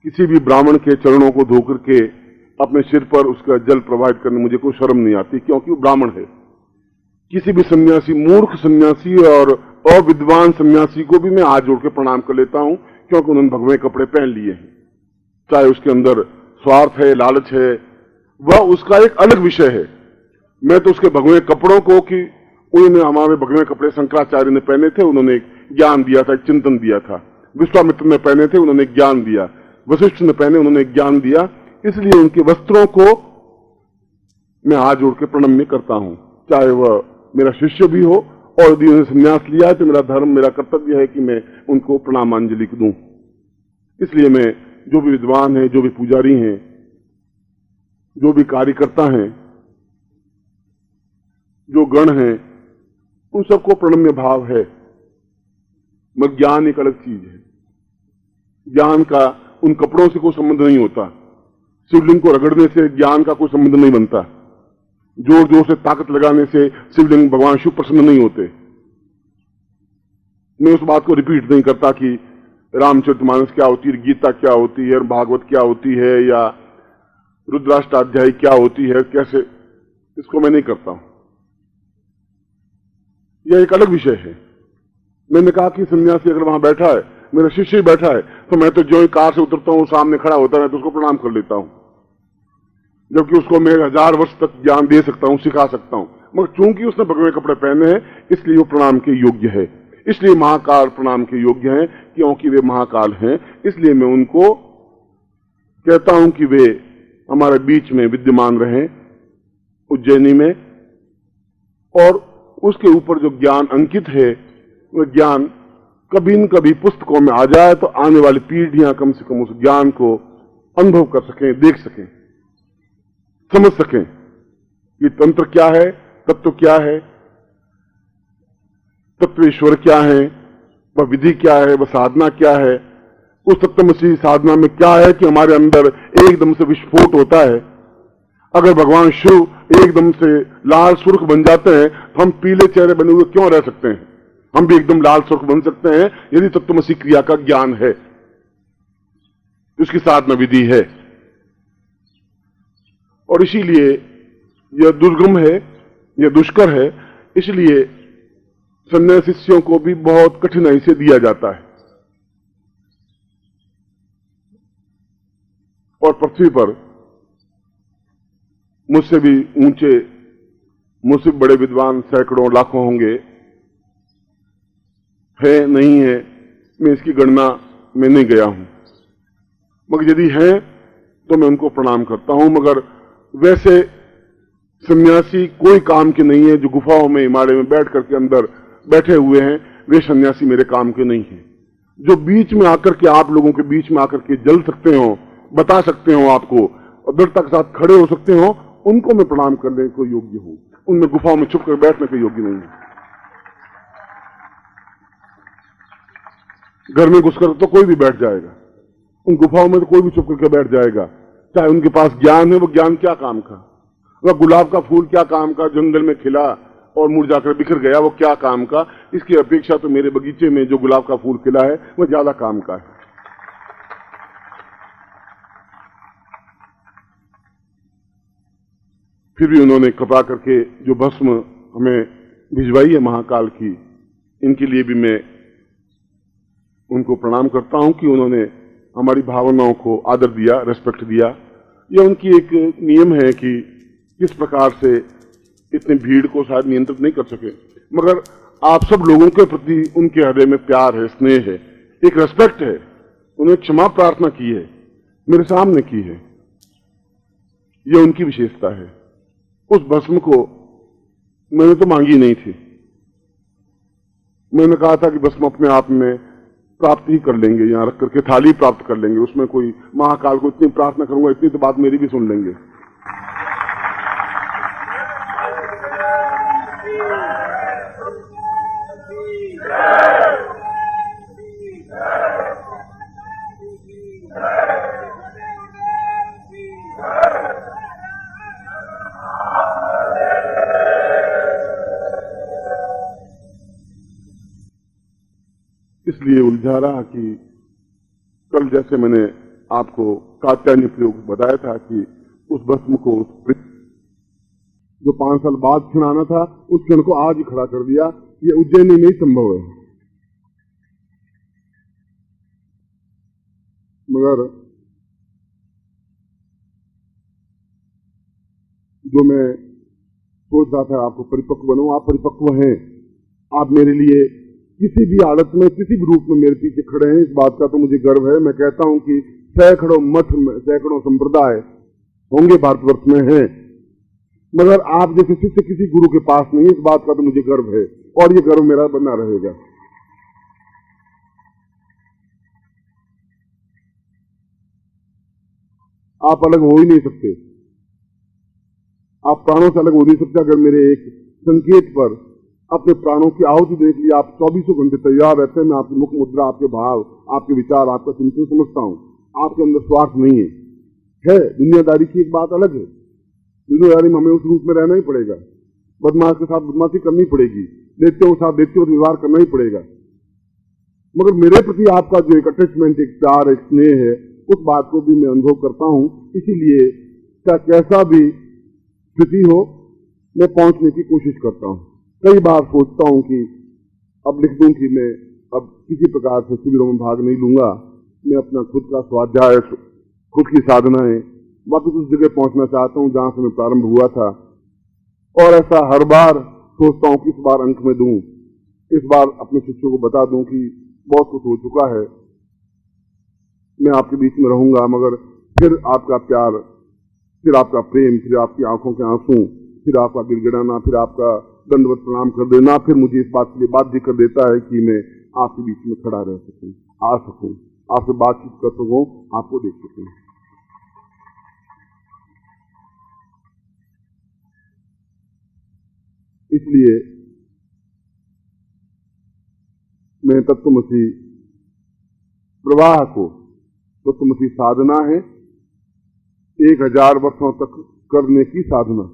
किसी भी ब्राह्मण के चरणों को धोकर के अपने सिर पर उसका जल प्रवाहित करने मुझे कोई शर्म नहीं आती, क्योंकि वो ब्राह्मण है। किसी भी सन्यासी, मूर्ख सन्यासी और अविद्वान सन्यासी को भी मैं हाथ जोड़ के प्रणाम कर लेता हूं, क्योंकि उन्होंने भगवे कपड़े पहन लिए हैं। चाहे उसके अंदर स्वार्थ है, लालच है, वह उसका एक अलग विषय है। मैं तो उसके भगवे कपड़ों को, कि उन्होंने हमारे भगवे कपड़े शंकराचार्य ने पहने थे, उन्होंने एक ज्ञान दिया था, एक चिंतन दिया था। विश्वामित्र ने पहने थे, उन्होंने ज्ञान दिया। वशिष्ठ ने पहने, उन्होंने ज्ञान दिया। इसलिए उनके वस्त्रों को मैं हाथ जोड़ के प्रणम्य करता हूं, चाहे वह मेरा शिष्य भी हो, और यदि उन्होंने संन्यास लिया है तो मेरा धर्म, मेरा कर्तव्य है कि मैं उनको प्रणामांजलि दूं। इसलिए मैं जो भी विद्वान हैं, जो भी पुजारी हैं, जो भी कार्यकर्ता हैं, जो गण हैं, उन सबको प्रणम्य भाव है। मगर ज्ञान एक अलग चीज है। ज्ञान का उन कपड़ों से कोई संबंध नहीं होता। शिवलिंग को रगड़ने से ज्ञान का कोई संबंध नहीं बनता। जोर जोर से ताकत लगाने से शिवलिंग भगवान शिव प्रसन्न नहीं होते। मैं उस बात को रिपीट नहीं करता कि रामचरितमानस क्या होती है, गीता क्या होती है, भागवत क्या होती है, या रुद्राष्टाध्यायी क्या होती है, कैसे, इसको मैं नहीं करता हूं। यह एक अलग विषय है। मैंने कहा कि सन्यासी अगर वहां बैठा है, मेरा शिष्य ही बैठा है, तो मैं तो जो ही कार से उतरता हूं, सामने खड़ा होता है तो उसको प्रणाम कर लेता हूं, जबकि उसको मैं 1000 वर्ष तक ज्ञान दे सकता हूं, सिखा सकता हूं। मगर चूंकि उसने भगवे कपड़े पहने हैं, इसलिए वो प्रणाम के योग्य है। इसलिए महाकाल प्रणाम के योग्य हैं, क्योंकि वे महाकाल हैं। इसलिए मैं उनको कहता हूं कि वे हमारे बीच में विद्यमान रहें उज्जैनी में, और उसके ऊपर जो ज्ञान अंकित है, वह ज्ञान कभी न कभी पुस्तकों में आ जाए तो आने वाली पीढ़ियां कम से कम उस ज्ञान को अनुभव कर सकें, देख सकें, समझ सकें कि तंत्र क्या है, तत्व क्या है, तत्व ईश्वर क्या है, वह विधि क्या है, वह साधना क्या है। उस तत्वमसी साधना में क्या है कि हमारे अंदर एकदम से विस्फोट होता है। अगर भगवान शिव एकदम से लाल सुर्ख बन जाते हैं तो हम पीले चेहरे बने हुए क्यों रह सकते हैं? हम भी एकदम लाल सुर्ख बन सकते हैं यदि तत्वमसी क्रिया का ज्ञान है, उसकी साधना विधि है। और इसीलिए यह दुर्गम है, यह दुष्कर है। इसलिए सन्यासी शिष्यों को भी बहुत कठिनाई से दिया जाता है। और पृथ्वी पर मुझसे भी ऊंचे, मुझसे बड़े विद्वान सैकड़ों लाखों होंगे, है नहीं है, मैं इसकी गणना में नहीं गया हूं। मगर यदि है तो मैं उनको प्रणाम करता हूं। मगर वैसे सन्यासी कोई काम के नहीं है जो गुफाओं में, हिमालय में बैठ करके अंदर बैठे हुए हैं, वे सन्यासी मेरे काम के नहीं हैं। जो बीच में आकर के, आप लोगों के बीच में आकर के जल सकते हो, बता सकते हो आपको, और दृढ़ता के साथ खड़े हो सकते हो, उनको मैं प्रणाम करने को योग्य हूं। उनमें गुफाओं में छुप कर बैठने के योग्य नहीं है। घर में घुसकर तो कोई भी बैठ जाएगा, उन गुफाओं में तो कोई भी छुप करके बैठ जाएगा। चाहे उनके पास ज्ञान है, वो ज्ञान क्या काम का? वह गुलाब का फूल क्या काम का, जंगल में खिला और मुरझाकर बिखर गया, वो क्या काम का? इसकी अपेक्षा तो मेरे बगीचे में जो गुलाब का फूल खिला है वो ज्यादा काम का है। फिर भी उन्होंने कृपा करके जो भस्म हमें भिजवाई है महाकाल की, इनके लिए भी मैं उनको प्रणाम करता हूं कि उन्होंने हमारी भावनाओं को आदर दिया, रेस्पेक्ट दिया। यह उनकी एक नियम है कि किस प्रकार से इतनी भीड़ को शायद नियंत्रित नहीं कर सके, मगर आप सब लोगों के प्रति उनके हृदय में प्यार है, स्नेह है, एक रेस्पेक्ट है। उन्हें क्षमा प्रार्थना की है, मेरे सामने की है। यह उनकी विशेषता है। उस भस्म को मैंने तो मांगी नहीं थी। मैंने कहा था कि भस्म अपने आप में प्राप्त ही कर लेंगे, यहां रख करके थाली प्राप्त कर लेंगे। उसमें कोई महाकाल को इतनी प्रार्थना करूंगा, इतनी तो बात मेरी भी सुन लेंगे। इसलिए उलझा रहा कि कल जैसे मैंने आपको कात्यायनी प्रयोग बताया था कि उस भस्म को, उस जो 5 साल बाद क्षण आना था, उस क्षण को आज ही खड़ा कर दिया। ये उज्जैनी में ही संभव है। मगर जो मैं सोच रहा था आपको परिपक्व बनूं, आप परिपक्व हैं। आप मेरे लिए किसी भी हालत में, किसी भी रूप में मेरे पीछे खड़े हैं, इस बात का तो मुझे गर्व है। मैं कहता हूं कि सैकड़ों मठ, सैकड़ों संप्रदाय होंगे भारतवर्ष में हैं, मगर आप जैसे शिष्य किसी गुरु के पास नहीं, इस बात का तो मुझे गर्व है और ये गर्व मेरा बना रहेगा। आप अलग हो ही नहीं सकते, आप प्राणों से अलग हो नहीं सकते। अगर मेरे एक संकेत पर अपने प्राणों की आहुति देख लिया, आप 24 घंटे तैयार रहते हैं। मैं आपकी मुख मुद्रा, आपके भाव, आपके विचार, आपका चिंतन समझता हूं। आपके अंदर स्वार्थ नहीं है। दुनियादारी की एक बात अलग है। दुनियादारी में हमें उस रूप में रहना ही पड़ेगा। बदमाश के साथ बदमाशी करनी पड़ेगी, दैत्यों के साथ दैत्यों व्यवहार करना ही पड़ेगा। मगर मेरे प्रति आपका जो एक अटैचमेंट, एक प्यार, एक स्नेह है, उस बात को भी मैं अनुभव करता हूं। इसीलिए क्या कैसा भी स्थिति हो, मैं पहुंचने की कोशिश करता हूं। कई बार सोचता हूं कि अब लिख दूं कि मैं अब किसी प्रकार से शिविरों में भाग नहीं लूंगा। मैं अपना खुद का स्वाध्याय, खुद की साधनाएं वापस उस जगह पहुंचना चाहता हूं जहां से मैं प्रारंभ हुआ था। और ऐसा हर बार सोचता हूं कि इस बार अंक में दूं, इस बार अपने शिष्यों को बता दूं कि बहुत कुछ हो चुका है, मैं आपके बीच में रहूंगा। मगर फिर आपका प्यार, फिर आपका प्रेम, फिर आपकी आंखों के आंसू, फिर आपका गिड़गिड़ाना, फिर आपका दंडवत प्रणाम कर देना, फिर मुझे इस बात के लिए बाध्य कर देता है कि मैं आपके बीच में खड़ा रह सकूं, आ सकूं, आपसे बातचीत कर सकूं, आपको देख सकूं। इसलिए मैं तत्वमसी प्रवाह को, तत्वमसी साधना है 1000 वर्षों तक करने की साधना।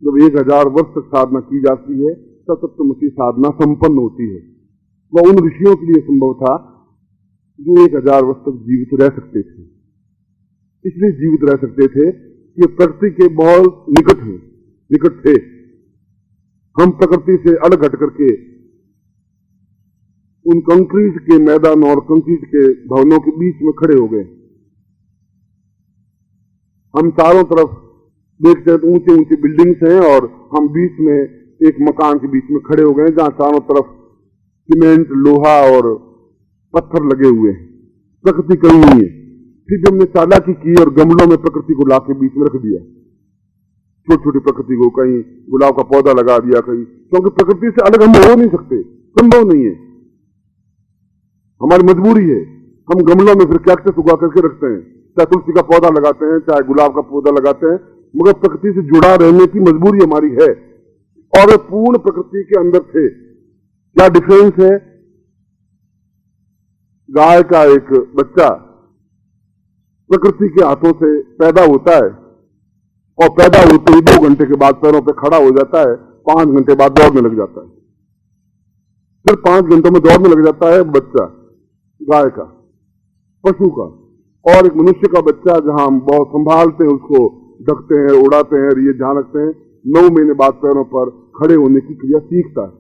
जब 1000 वर्ष तक साधना की जाती है तब तत्वमसी साधना संपन्न होती है। वह उन ऋषियों के लिए संभव था जो 1000 वर्ष तक जीवित रह सकते थे। इसलिए जीवित रह सकते थे कि प्रकृति के बहुत निकट थे। हम प्रकृति से अलग हट करके उन कंक्रीट के मैदान और कंक्रीट के भवनों के बीच में खड़े हो गए। हम चारों तरफ देखते हैं तो ऊंचे ऊंचे बिल्डिंग्स हैं और हम बीच में एक मकान के बीच में खड़े हो गए जहां चारों तरफ सीमेंट, लोहा और पत्थर लगे हुए हैं। प्रकृति कहीं नहीं है। फिर जब हमने चालाकी की और गमलों में प्रकृति को लाके बीच में रख दिया, छोटी छोटी प्रकृति को, कहीं गुलाब का पौधा लगा दिया, कहीं, क्योंकि प्रकृति से अलग हम हो नहीं सकते। संभव नहीं है, हमारी मजबूरी है। हम गमलों में फिर कैक्टस उगा करके रखते हैं, चाहे तुलसी का पौधा लगाते हैं, चाहे गुलाब का पौधा लगाते हैं, मगर प्रकृति से जुड़ा रहने की मजबूरी हमारी है। और वे पूर्ण प्रकृति के अंदर थे। क्या डिफरेंस है? गाय का एक बच्चा प्रकृति के हाथों से पैदा होता है और पैदा होते ही 2 घंटे के बाद पैरों पे खड़ा हो जाता है, 5 घंटे बाद दौड़ने लग जाता है। फिर 5 घंटों में दौड़ने लग जाता है बच्चा गाय का, पशु का। और एक मनुष्य का बच्चा जहां हम बहुत संभालते हैं, उसको ढकते हैं, उड़ाते हैं, ये ध्यान रखते हैं, 9 महीने बाद पैरों पर खड़े होने की क्रिया सीखता है।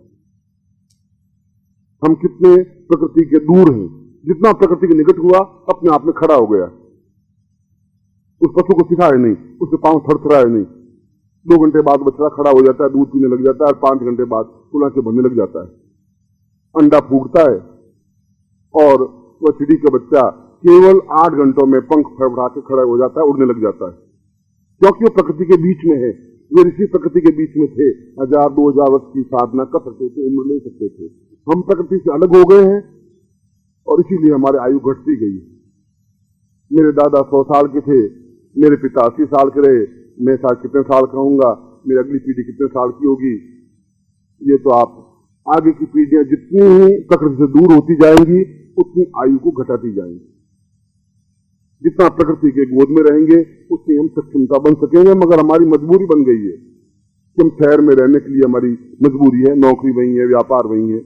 हम कितने प्रकृति के दूर हैं। जितना प्रकृति के निकट हुआ अपने आप में खड़ा हो गया। उस पशु को सिखाए नहीं, उसके पांव थरथराए नहीं। 2 घंटे बाद बच्चा खड़ा हो जाता है, दूध पीने लग जाता है, और 5 घंटे बाद पुनः से भरने लग जाता है, अंडा फूटता है। और वह चिड़ी का बच्चा केवल 8 घंटों में पंख फड़फड़ा के खड़ा हो जाता है, उड़ने लग जाता है, क्योंकि वो प्रकृति के बीच में है। वे ऋषि प्रकृति के बीच में थे, 1000-2000 वर्ष की साधना कर सकते थे, उम्र ले सकते थे। हम प्रकृति से अलग हो गए हैं और इसीलिए हमारी आयु घटती गई। मेरे दादा 100 साल के थे, मेरे पिता 80 साल के रहे, मैं साथ कितने साल का हूंगा, मेरी अगली पीढ़ी कितने साल की होगी। ये तो आप आगे की पीढ़ियां जितनी ही प्रकृति से दूर होती जाएंगी उतनी आयु को घटाती जाएंगी। जितना प्रकृति के गोद में रहेंगे उतनी हम सक्षमता बन सकेंगे, मगर हमारी मजबूरी बन गई है कि हम शहर में रहने के लिए हमारी मजबूरी है, नौकरी वही है, व्यापार वही है।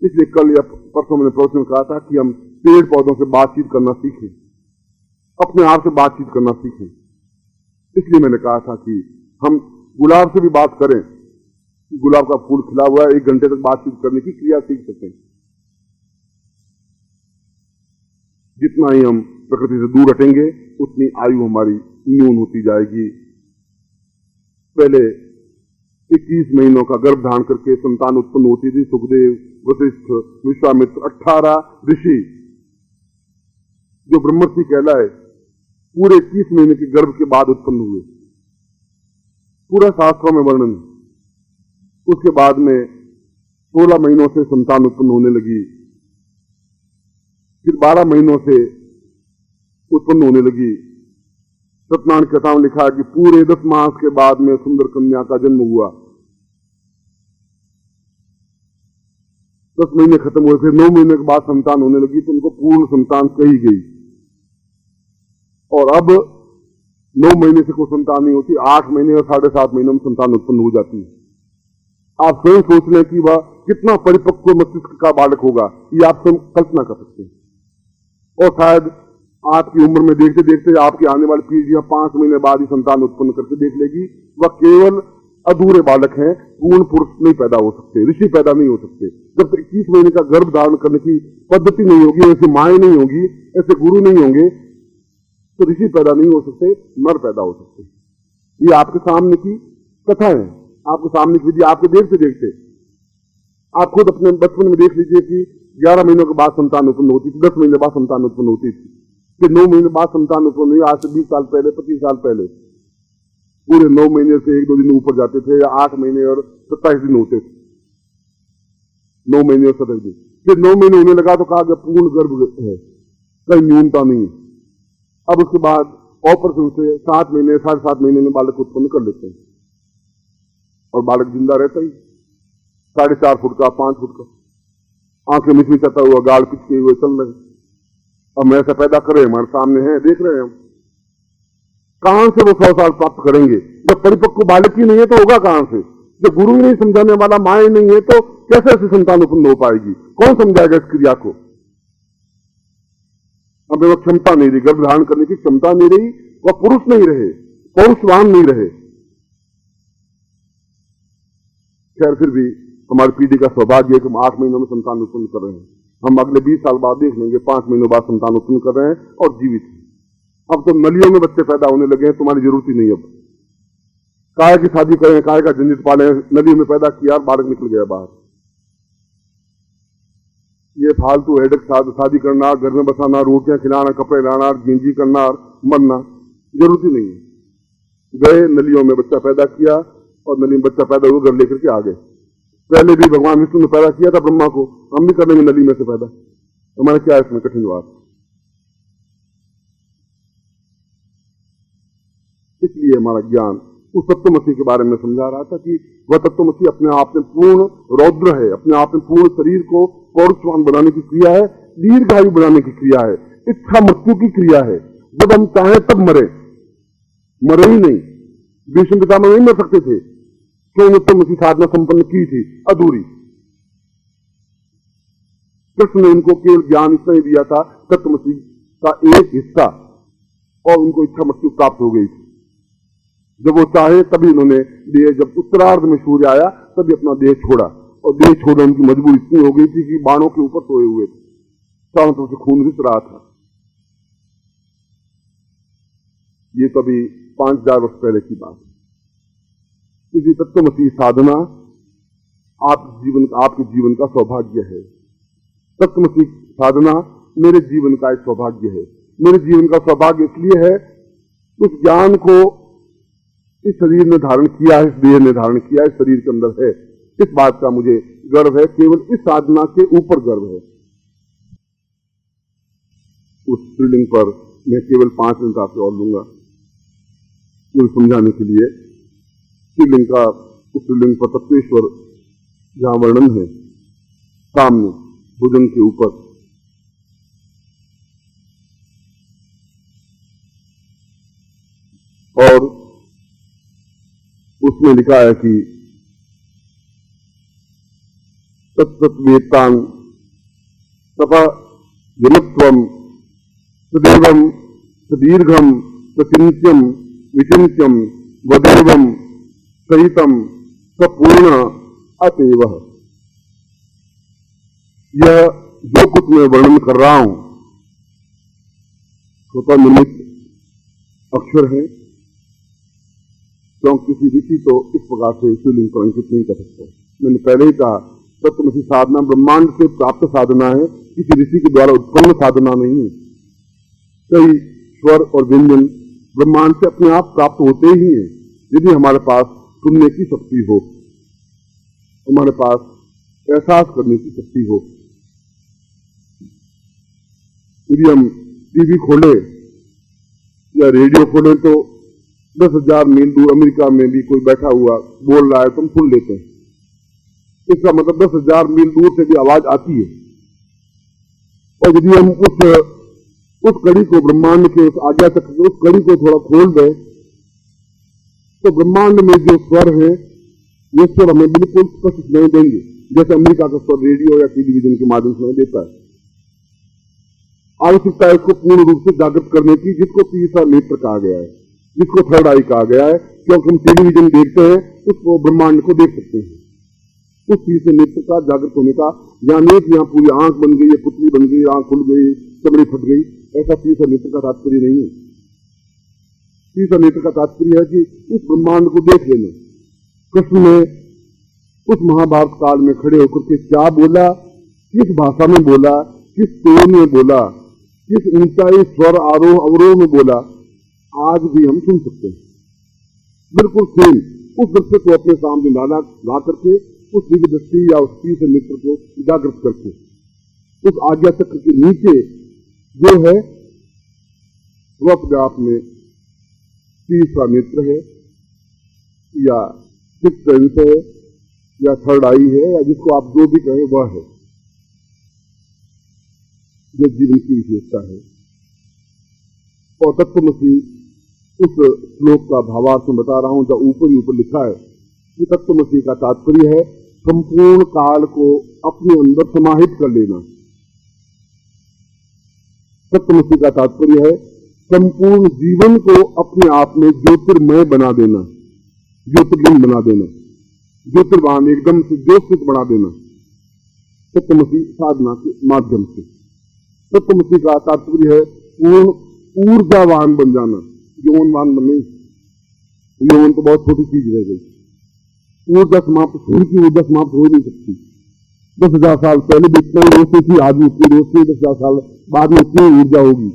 इसलिए कल या परसों मैंने प्रवचन में कहा था कि हम पेड़ पौधों से बातचीत करना सीखें, अपने आप से बातचीत करना सीखें। इसलिए मैंने कहा था कि हम गुलाब से भी बात करें, गुलाब का फूल खिला हुआ है, 1 घंटे तक बातचीत करने की क्रिया सीख सकें। जितना ही हम प्रकृति से दूर हटेंगे उतनी आयु हमारी न्यून होती जाएगी। पहले 21 महीनों का गर्भ धारण करके संतान उत्पन्न होती थी। सुखदेव, वशिष्ठ, विश्वामित्र, 18 ऋषि जो ब्रह्मर्षि कहलाए, पूरे 21 महीने के गर्भ के बाद उत्पन्न हुए, पूरा शास्त्रों में वर्णन। उसके बाद में 16 महीनों से संतान उत्पन्न होने लगी, फिर 12 महीनों से उत्पन्न होने लगी। सत्यनारायण कथा में लिखा है कि पूरे 10 मास के बाद में सुंदर कन्या का जन्म हुआ। 10 महीने खत्म हुए, फिर 9 महीने के बाद संतान होने लगी, तो उनको पूर्ण संतान कही गई। और अब 9 महीने से कोई संतान नहीं होती, 8 महीने और 7.5 महीने में संतान उत्पन्न हो जाती है। आप स्वयं सोच लें कि वह कितना परिपक्व मस्तिष्क का बालक होगा, ये आप स्वयं कल्पना कर सकते हैं। और शायद आपकी उम्र में देखते देखते आपकी आने वाली पीढ़ियां 5 महीने बाद ही संतान उत्पन्न करके देख लेगी। वह केवल अधूरे बालक हैं, पूर्ण पुरुष नहीं पैदा हो सकते, ऋषि पैदा नहीं हो सकते। जब तक 21 महीने का गर्भ धारण करने की पद्धति नहीं होगी, ऐसी माएँ नहीं होगी, ऐसे गुरु नहीं होंगे, तो ऋषि पैदा नहीं हो सकते, नर पैदा हो सकते। ये आपके सामने की कथा है, आपके सामने की विधि। आपके देखते देखते आप खुद अपने बचपन में देख लीजिए कि 11 महीनों के बाद संतान उत्पन्न होती थी, 10 महीने बाद संतान उत्पन्न होती थी, फिर 9 महीने बाद संतान उत्पन्न हुई। आज से 20 साल पहले, 25 साल पहले पूरे 9 महीने से 1-2 दिन ऊपर जाते थे, या 8 महीने और 27 दिन होते थे, 9 महीने और 27 दिन। फिर 9 महीने होने लगा तो कहा गया पूर्ण गर्भ है, कहीं न्यूनता नहीं। अब उसके बाद ऑपरेशन से 7 महीने 7.5 महीने में बालक उत्पन्न कर लेते हैं, और बालक जिंदा रहता ही 4.5 फुट का, 5 फुट का, आंखें मिचमिचाता हुआ, गाल पिचके हुए चल रहे। अब मैं ऐसा पैदा कर रहे, हमारे सामने है, देख रहे हैं हम। कहां से वो 100 साल प्राप्त करेंगे? जब परिपक्व बालक ही नहीं है तो होगा कहां से? जब गुरु ही नहीं समझाने वाला, माँ ही नहीं है, तो कैसे ऐसी संतान उत्पन्न हो पाएगी? कौन समझाएगा इस क्रिया को? हमें वो क्षमता नहीं रही, गर्भ धारण करने की क्षमता नहीं रही, वह पुरुष नहीं रहे, पौरुषवान नहीं रहे। खैर, फिर भी हमारी पीढ़ी का सौभाग्य है कि हम 8 महीनों में संतान उत्पन्न कर रहे हैं। हम अगले 20 साल बाद देख लेंगे, 5 महीनों बाद संतान उत्पन्न कर रहे हैं और जीवित हैं। अब तो नलियों में बच्चे पैदा होने लगे हैं, तुम्हारी जरूरत ही नहीं। अब काय की शादी करें, काय का झंझट पाले, नली में पैदा किया, बालक निकल गया बाहर। ये फालतू हेडेक, शादी करना, घर में बसाना, रोटियां खिलाना, कपड़े लाना, गिंजी करना, मरना, जरूरत ही नहीं है। गए नलियों में बच्चा पैदा किया और नली में बच्चा पैदा हुआ, घर लेकर के आ गए। पहले भी भगवान विष्णु ने पैदा किया था ब्रह्मा को, हम भी कर लेंगे नली में से पैदा। हमारा क्या है इसमें कठिन बात? इसलिए हमारा ज्ञान उस तत्वमसी के बारे में समझा रहा था कि वह तत्वमसी अपने आप में पूर्ण रौद्र है, अपने आप में पूर्ण शरीर को पौरुषवान बनाने की क्रिया है, दीर्घायु बनाने की क्रिया है, इच्छा मृत्यु की क्रिया है। जब हम चाहें तब मरे ही नहीं। भीष्म पितामह नहीं मर सकते थे, क्यों? तत्वमसी साधना संपन्न की थी, अधूरी। कृष्ण ने उनको केवल ज्ञान इतना ही दिया था, तत्वमसी का एक हिस्सा, और उनको इच्छा मृत्यु प्राप्त हो गई थी। जब वो चाहे तभी उन्होंने देह, जब उत्तरार्ध में सूर्य आया तभी अपना देह छोड़ा, और देह छोड़ने उनकी मजबूरी इतनी हो गई थी कि बाणों के ऊपर सोए हुए थे, चारों तरफ से खून रिस रहा था। ये कभी 5000 वर्ष पहले की बात है। इसी तत्वमसी साधना आपके जीवन का सौभाग्य है। तत्वमसी साधना मेरे जीवन का एक सौभाग्य है। मेरे जीवन का सौभाग्य इसलिए है, उस ज्ञान को इस शरीर ने धारण किया है, इस देह ने धारण किया है, इस शरीर के अंदर है। इस बात का मुझे गर्व है, केवल इस साधना के ऊपर गर्व है। उस शिवलिंग पर मैं केवल 5 मिनट आपसे और लूंगा समझाने के लिए। शिवलिंग का, उस शिवलिंग पर तत्वेश्वर जहां वर्णन है, सामने भुजंग के ऊपर और उसमें लिखा है कि तत्वेतांग तपा यमत्वम सदैवम सदीर्घम सचिंत्यम विचिंत्यम वदैवम सहितम सपूर्ण अतएव। यह जो कुछ मैं वर्णन कर रहा हूं स्वतः निर्मित अक्षर है, क्योंकि किसी ऋषि तो इस प्रकार से शिवलिंग पर अंकित नहीं कर सकता। मैंने पहले ही कहा, तत्वमसी साधना ब्रह्मांड से प्राप्त साधना है, किसी ऋषि के द्वारा उत्पन्न साधना नहीं है। कई स्वर और व्यंजन ब्रह्मांड से अपने आप प्राप्त होते ही हैं, यदि हमारे पास सुनने की शक्ति हो, हमारे पास एहसास करने की शक्ति हो। यदि हम टीवी खोले या रेडियो खोले तो 10,000 मील दूर अमेरिका में भी कोई बैठा हुआ बोल रहा है तो हम सुन लेते हैं। इसका मतलब 10,000 मील दूर से भी आवाज आती है। और यदि हम उस कड़ी को, ब्रह्मांड के उस आज्ञा तक उस कड़ी को थोड़ा खोल दें तो ब्रह्मांड में जो स्वर है ये स्वर हमें बिल्कुल स्पष्ट नहीं देंगे, जैसे अमेरिका का स्वर रेडियो या टेलीविजन के माध्यम से देता है। आवश्यकता है इसको पूर्ण रूप से जागृत करने की, जिसको तीसरा नेत्र कहा गया है, जिसको थर्ड आई कहा गया है, क्योंकि हम टेलीविजन देखते हैं उसको ब्रह्मांड को देख सकते हैं। उस तीसरे नेत्र का जागृत होने का, यहाँ नहीं कि यहाँ पूरी आंख बन गई, पुतली बन गई, आंख खुल गई, चमड़ी फट गई, ऐसा तीसरा नेत्र का तात्पर्य नहीं है। तीसरा नेत्र का तात्पर्य है कि इस ब्रह्मांड को देख लेना। कृष्ण ने उस महाभारत काल में खड़े होकर के क्या बोला, किस भाषा में बोला, किस टोन में बोला, किस ऊंचाई स्वर आरोह अवरोह में बोला, आज भी हम सुन सकते हैं। बिल्कुल सेम उस दृश्य को अपने सामने ला करके, उस दिव्य दृष्टि या उस तीसरे नेत्र को जागृत करके, उस आज्ञा चक्र के नीचे जो है वह अपने आप में तीसरा नेत्र है या सिक्स्थ सेंस है या थर्ड आई है, या जिसको आप जो भी कहें वह है, जो जीवन की विशेषता है। और तत्वमसी उस श्लोक का भावार्थ में बता रहा हूं, जब ऊपर ही ऊपर लिखा है कि तत्वमसी का तात्पर्य है संपूर्ण काल को अपने अंदर समाहित कर लेना। तत्वमसी का तात्पर्य है संपूर्ण जीवन को अपने आप में ज्योतिर्मय बना देना, ज्योतिर्लिंग बना देना, ज्योतिर्वान एकदम से ज्योतिष बना देना तत्वमसी साधना के माध्यम से। तत्वमसी का तात्पर्य है पूर्ण ऊर्जावान बन जाना, यौवनवान नहीं। यौवन तो बहुत छोटी चीज रह गई। ऊर्जा समाप्त, सूर्य की ऊर्जा समाप्त हो नहीं सकती। 10,000 साल पहले भी इतना ही रोशनी थी, आज भी उतनी रोशनी, 10,000 साल बाद में इतनी ऊर्जा होगी,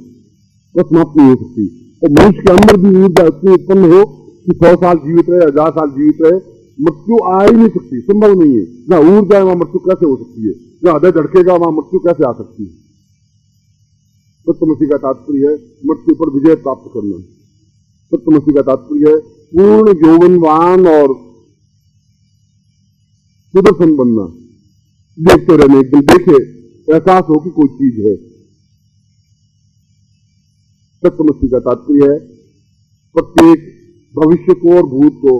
तो समाप्त नहीं हो सकती। और मनुष्य के अंदर भी ऊर्जा इतनी उत्पन्न हो कि 100 साल जीवित रहे, 1000 साल जीवित रहे, मृत्यु आ ही नहीं सकती, संभव नहीं है। जहां ऊर्जा है वहां मृत्यु कैसे हो सकती है, जहां हृदय धड़केगा वहां मृत्यु कैसे आ सकती है। तत्वमसी का तात्पर्य है मृत्यु पर विजय प्राप्त करना। तत्वमसी का तात्पर्य है पूर्ण यौवनवान और सुदर्शन बनना, देखते रहने, एकदम देखे एहसास हो कि कोई चीज है। तत्वमसी का तात्पर्य है प्रत्येक भविष्य को और भूत को,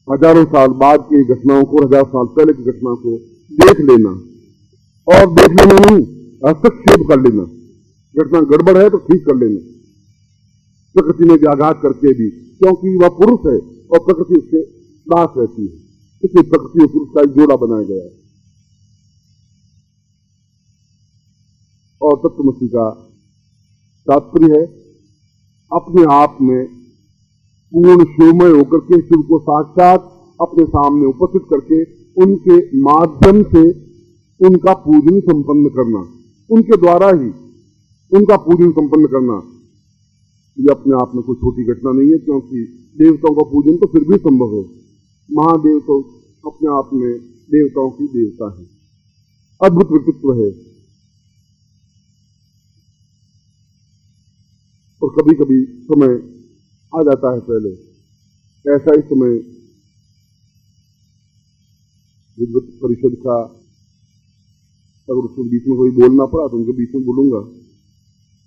हजारों साल बाद की घटनाओं को, 1000 साल पहले की घटना को देख लेना, और देख लेना नहीं, हस्तक्षेप कर लेना। घटना गड़बड़ है तो ठीक कर लेना, प्रकृति में व्याघात करके भी, क्योंकि वह पुरुष है और प्रकृति उससे दास रहती है, इसलिए प्रकृति और पुरुष का एक जोड़ा बनाया गया है। और तत्वमसी का तात्पर्य है अपने आप में पूर्ण शिवमय होकर के शिव को साक्षात अपने सामने उपस्थित करके उनके माध्यम से उनका पूजन संपन्न करना, उनके द्वारा ही उनका पूजन संपन्न करना। ये अपने आप में कोई छोटी घटना नहीं है, क्योंकि देवताओं का पूजन तो फिर भी संभव है। महादेव तो अपने आप में देवताओं की देवता है, अद्भुत व्यक्तित्व है। और कभी कभी समय आ जाता है पहले, ऐसा ही समय विद्वत परिषद का, अगर उसके बीच में कोई बोलना पड़ा तो उनके बीच में बोलूंगा।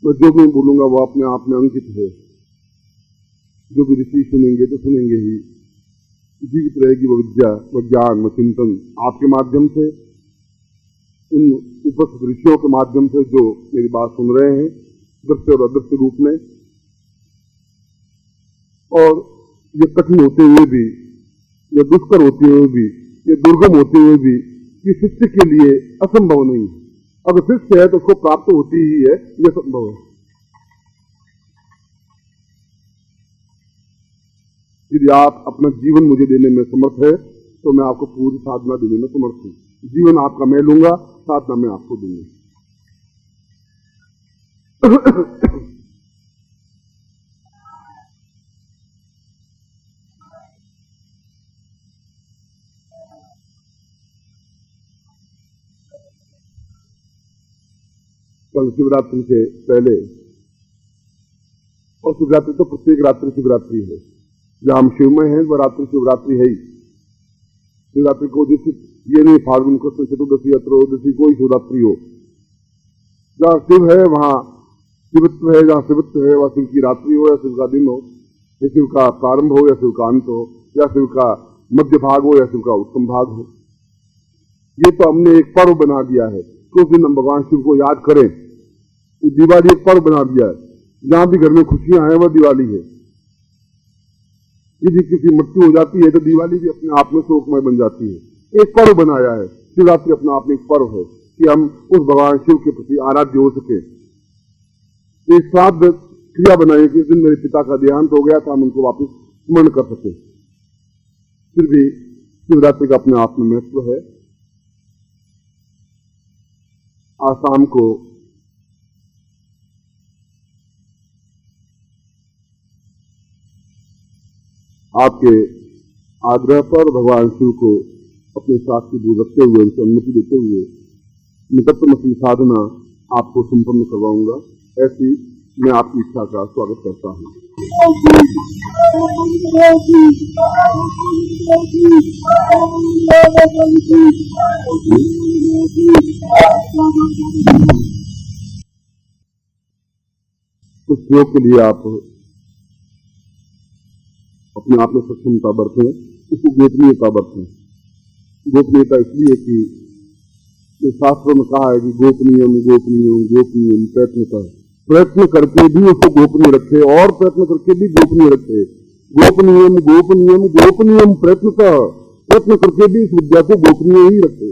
मैं जो भी बोलूंगा वो अपने आप में अंकित है। जो भी ऋषि सुनेंगे तो सुनेंगे ही, जीवित रहेगी वो विद्या, वो ज्ञान, वो चिंतन आपके माध्यम से, उन उपस्थित ऋषियों के माध्यम से जो मेरी बात सुन रहे हैं दृश्य और अदृश्य रूप में। और ये कठिन होते हुए भी, ये दुष्कर होते हुए भी, ये दुर्गम होते हुए भी, ये शिष्य के लिए असंभव नहीं है। अगर शिष्य है तो उसको प्राप्त होती ही है, यह संभव है। यदि आप अपना जीवन मुझे देने में समर्थ है तो मैं आपको पूरी साधना देने में समर्थ हूं। जीवन आपका मैं लूंगा, साधना मैं आपको दूंगा। कल शिवरात्रि से पहले, और शिवरात्रि तो प्रत्येक रात्रि शिवरात्रि है, जहां हम शिवमय हैं वह रात्रि शिवरात्रि है ही। शिवरात्रि को जैसे ये नहीं फाल्गुन कृष्ण चतुर्दशी या त्रयोदशी कोई शिवरात्रि हो, जहां शिव है वहां शिवत्व है, जहां शिवत्व है वहां शिव की रात्रि हो या शिव का दिन हो, या शिव का प्रारंभ हो या शिव का अंत हो, या शिव का मध्य भाग हो या शिव का उत्तम भाग हो। ये तो हमने एक पर्व बना दिया है कि उस दिन हम भगवान शिव को याद करें। दिवाली एक पर्व बना दिया है, जहां भी घर में खुशियां हैं वह दिवाली है। यदि किसी मृत्यु हो जाती है तो दिवाली भी अपने आप में शोकमय बन जाती है। एक पर्व बनाया है, शिवरात्रि अपने आप में एक पर्व है कि हम उस भगवान शिव के प्रति आराध्य हो सके। एक श्राद्ध क्रिया बनाई कि इस दिन मेरे पिता का देहांत हो गया था, हम उनको वापस स्मरण कर सके। फिर भी शिवरात्रि का अपने आप में महत्व है। आज शाम को आपके आग्रह पर भगवान शिव को अपने साथ की दूर रखते हुए, उनसे अनुमति देते हुए निकटतमसी साधना आपको संपन्न करवाऊंगा। ऐसी मैं आपकी इच्छा का स्वागत करता हूं। उस योग के लिए आप अपने आप में सक्षमता बरतें, उसको गोपनीयता बरतें। गोपनीयता इसलिए कि शास्त्रों में कहा है कि गोपनीयम गोपनीयम गोपनीयम प्रयत्न प्रयत्न करके भी उसको गोपनीय रखे और प्रयत्न करके भी गोपनीय रखे। गोपनीयम गोपनीयम गोपनीयम प्रयत्न करके भी इस विद्या को गोपनीय ही रखे।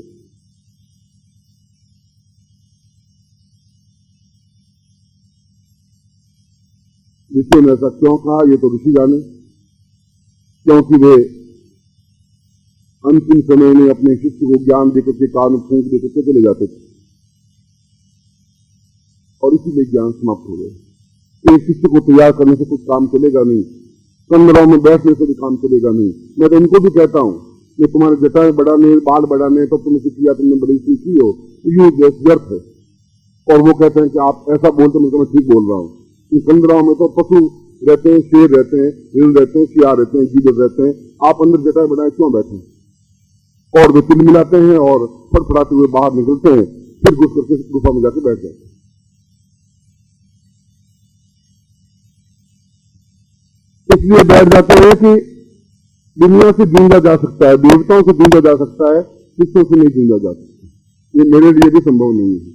ऋषियों ने ऐसा क्यों कहा ये तो ऋषि जाने, क्योंकि वे अंतिम समय में अपने शिष्य को ज्ञान देकर के कान फूंक देकर के चले जाते थे और इसीलिए ज्ञान समाप्त हो गए। एक शिष्य को तैयार करने से कुछ काम चलेगा नहीं, कंदरों में बैठने से भी काम चलेगा नहीं। मैं तो इनको भी कहता हूं कि तुम्हारे जटा बढ़ाने बाल बढ़ाने तो तुमने किया, तुमने बड़ी सीखी हो, यूज व्यर्थ है। और वो कहते हैं कि आप ऐसा बोलते, मैं ठीक बोल रहा हूँ। इन कंदरों में तो पशु रहते हैं, शेर रहते हैं, हिल रहते हैं, सियार रहते हैं, गीदड़ रहते हैं। आप अंदर जटा बढ़ाए क्यों बैठे? और वे तिल मिलाते हैं और फटफड़ाते हुए बाहर निकलते हैं, फिर घुस करके गुफा में जाकर बैठ जाते हैं। इसलिए बैठ जाते हैं कि दुनिया से जूझा जा सकता है, देवताओं से जूझा जा सकता है, शिष्यों से नहीं जूझा जा सकता। ये मेरे लिए भी संभव नहीं है।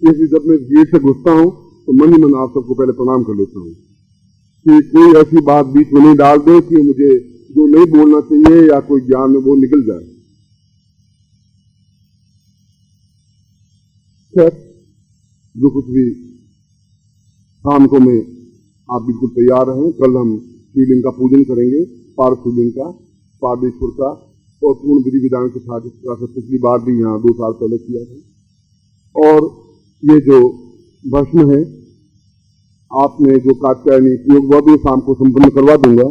इसलिए जब मैं गेट से घुसता हूं तो मन ही मन आप सबको पहले प्रणाम कर लेता हूं कि कोई ऐसी बात बीच में नहीं डाल दे कि मुझे जो नहीं बोलना चाहिए या कोई ज्ञान वो निकल जाए। खैर, जो कुछ भी शाम को में आप बिल्कुल तैयार रहें। कल हम शिवलिंग का पूजन करेंगे, पार्व शिवलिंग का, पार्वेश्वर का, और पूर्ण विधि विधान के साथ। इस तरह से पिछली बार भी यहाँ 2 साल पहले किया था। और ये जो भस्म है, आपने जो कात्यायनी योग वह भी शाम को संपन्न करवा दूंगा,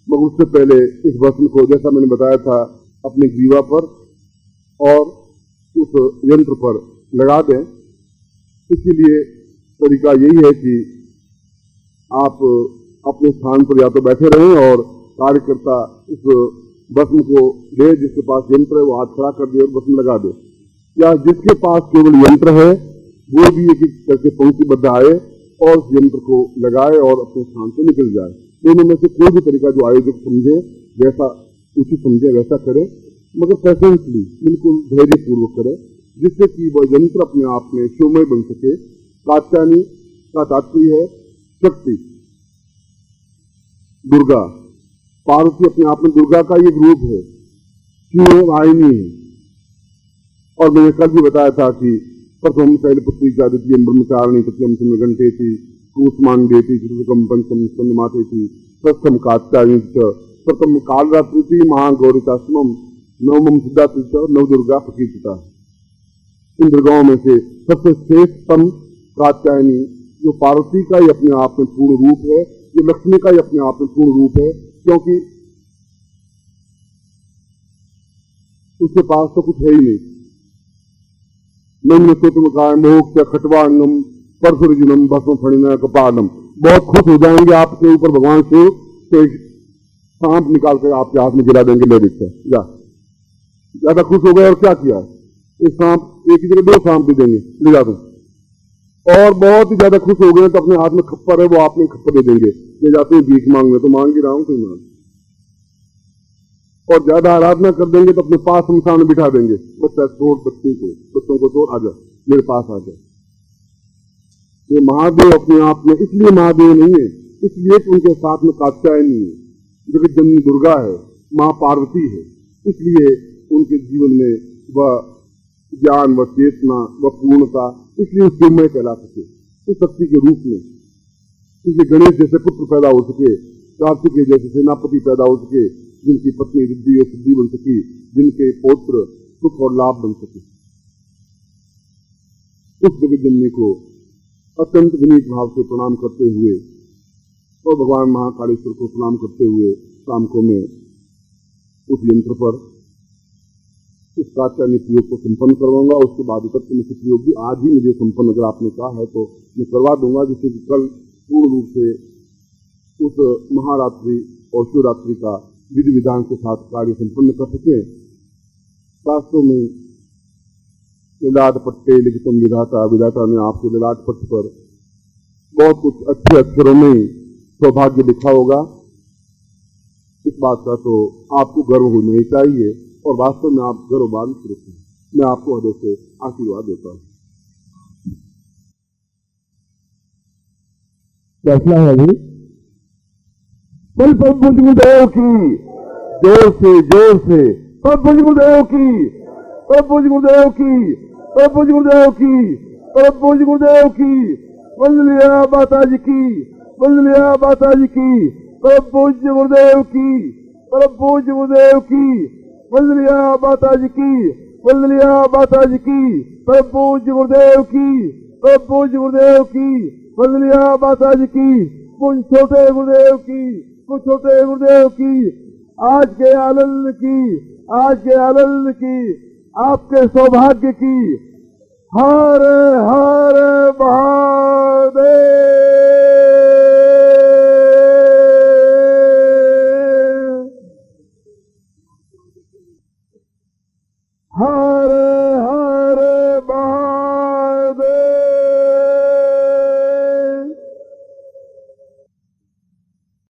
मगर उससे पहले इस भस्म को जैसा मैंने बताया था अपने ग्रीवा पर और उस यंत्र पर लगा दें। इसके लिए तरीका यही है कि आप अपने स्थान पर या तो बैठे रहें और कार्यकर्ता इस भस्म को दे, जिसके पास यंत्र है वो हाथ खड़ा कर दे और भस्म लगा दे, या जिसके पास केवल यंत्र है वो भी एक एक करके पंक्तिबद्ध आए और उस यंत्र को लगाए और अपने स्थान से निकल जाए। दोनों में से कोई भी तरीका जो आयोजक समझे, जैसा उचित समझे वैसा करे, मगर पेशेंटली बिल्कुल धैर्यपूर्वक करे, जिससे कि वह यंत्र अपने आप में शिवमय बन सके। कात्यायनी का तात्पर्य है शक्ति, दुर्गा। पार्वती अपने आप में दुर्गा का एक रूप है, शिव वाहिनी है। और मैंने कल भी बताया था कि प्रथम शैलपुत्री द्वितीय ब्रह्मचारिणी तृतीयम चंद्रघंटेति कूष्मांडेति चतुर्थम पंचम स्कंदमातेति षष्ठम कात्यायनी प्रथम कालरात्रि महागौरिताश्रमम नवमम सिद्धार्थ नवदुर्गा प्रकीर्तिता। इन दुर्गाओं में से सबसे श्रेष्ठतम कात्यायनी जो पार्वती का ही अपने आप में पूर्ण रूप है, जो लक्ष्मी का ही अपने आप में पूर्ण रूप है, क्योंकि उसके पास तो कुछ है ही नहीं। नम्र तुमकाय मोक्ष खटवांगम परसुरजुनम भस्म फणिना कपालम। बहुत खुश हो जाएंगे आपके ऊपर भगवान शिव, तो एक सांप निकाल कर आपके हाथ में गिरा देंगे, ले देखते जा। ज्यादा खुश हो गए और क्या किया, एक सांप, एक ही जगह 2 सांप दे देंगे, ले जाते। और बहुत ही ज्यादा खुश हो गए तो अपने हाथ में खप्पर है, वो आपने खप्पर दे देंगे, ले जाते हैं भीख मांगने, तो मांग ही रहा हूं, कोई मांग। और ज्यादा आराधना कर देंगे तो अपने पास शमशान में बिठा देंगे, बच्चा छोड़, बच्चों को छोड़, आजा मेरे पास आजा। ये महादेव अपने आप में इसलिए महादेव नहीं है, इसलिए कि उनके साथ में कात्यायनी है, जगत जननी दुर्गा है, मां पार्वती है। इसलिए उनके जीवन में वह ज्ञान, व चेतना, व पूर्णता, इसलिए शिवमय कहला सके इस शक्ति के रूप में। इसलिए गणेश जैसे पुत्र पैदा हो सके, कार्तिकेय जैसे सेनापति पैदा हो सके, जिनकी पत्नी रिद्धि और सिद्धि बन सकी, जिनके पौत्र सुख और लाभ बन सके। उस जगत जननी को अत्यंत विनीत भाव से प्रणाम करते हुए और भगवान महाकालेश्वर को प्रणाम करते हुए शाम को मैं उस यंत्र पर इस कात्यायनी प्रयोग को संपन्न करवाऊंगा। उसके बाद मुख्य प्रयोग भी आज ही मुझे संपन्न, अगर आपने कहा है तो मैं करवा दूंगा, जिससे कि कल पूर्ण रूप से उस महारात्रि और शिवरात्रि का विधि विधान के साथ कार्य संपन्न कर सके। वास्तव में ललाट पट्टे लिखितम विधाता, विधाता ने आपके ललाट पट्ट पर बहुत कुछ अच्छे अक्षरों में सौभाग्य लिखा होगा। इस बात का तो आपको गर्व होना ही चाहिए, और वास्तव में आप गर्ववान पुरुष हैं। मैं आपको हृदय से आशीर्वाद देता हूं। फैसला है अभी। प्रभु गुरुदेव की, जोर से प्रभु गुरुदेव की, प्रभु गुरुदेव की, प्रभु गुरुदेव की, प्रभु गुरुदेव की। वंदलिया माता जी की, वंदलिया माता जी की, प्रभु गुरुदेव की, प्रभु गुरुदेव की। वंदलिया माता जी की, वंदलिया माता जी की, प्रभु गुरुदेव की, प्रभु गुरुदेव की। वंदलिया माता जी की, कुछ छोटे गुरुदेव की, कुछ छोटे गुरुदेव की, आज के आनंद की, आज के आनंद की, आपके सौभाग्य की। हर हर महादेव। हर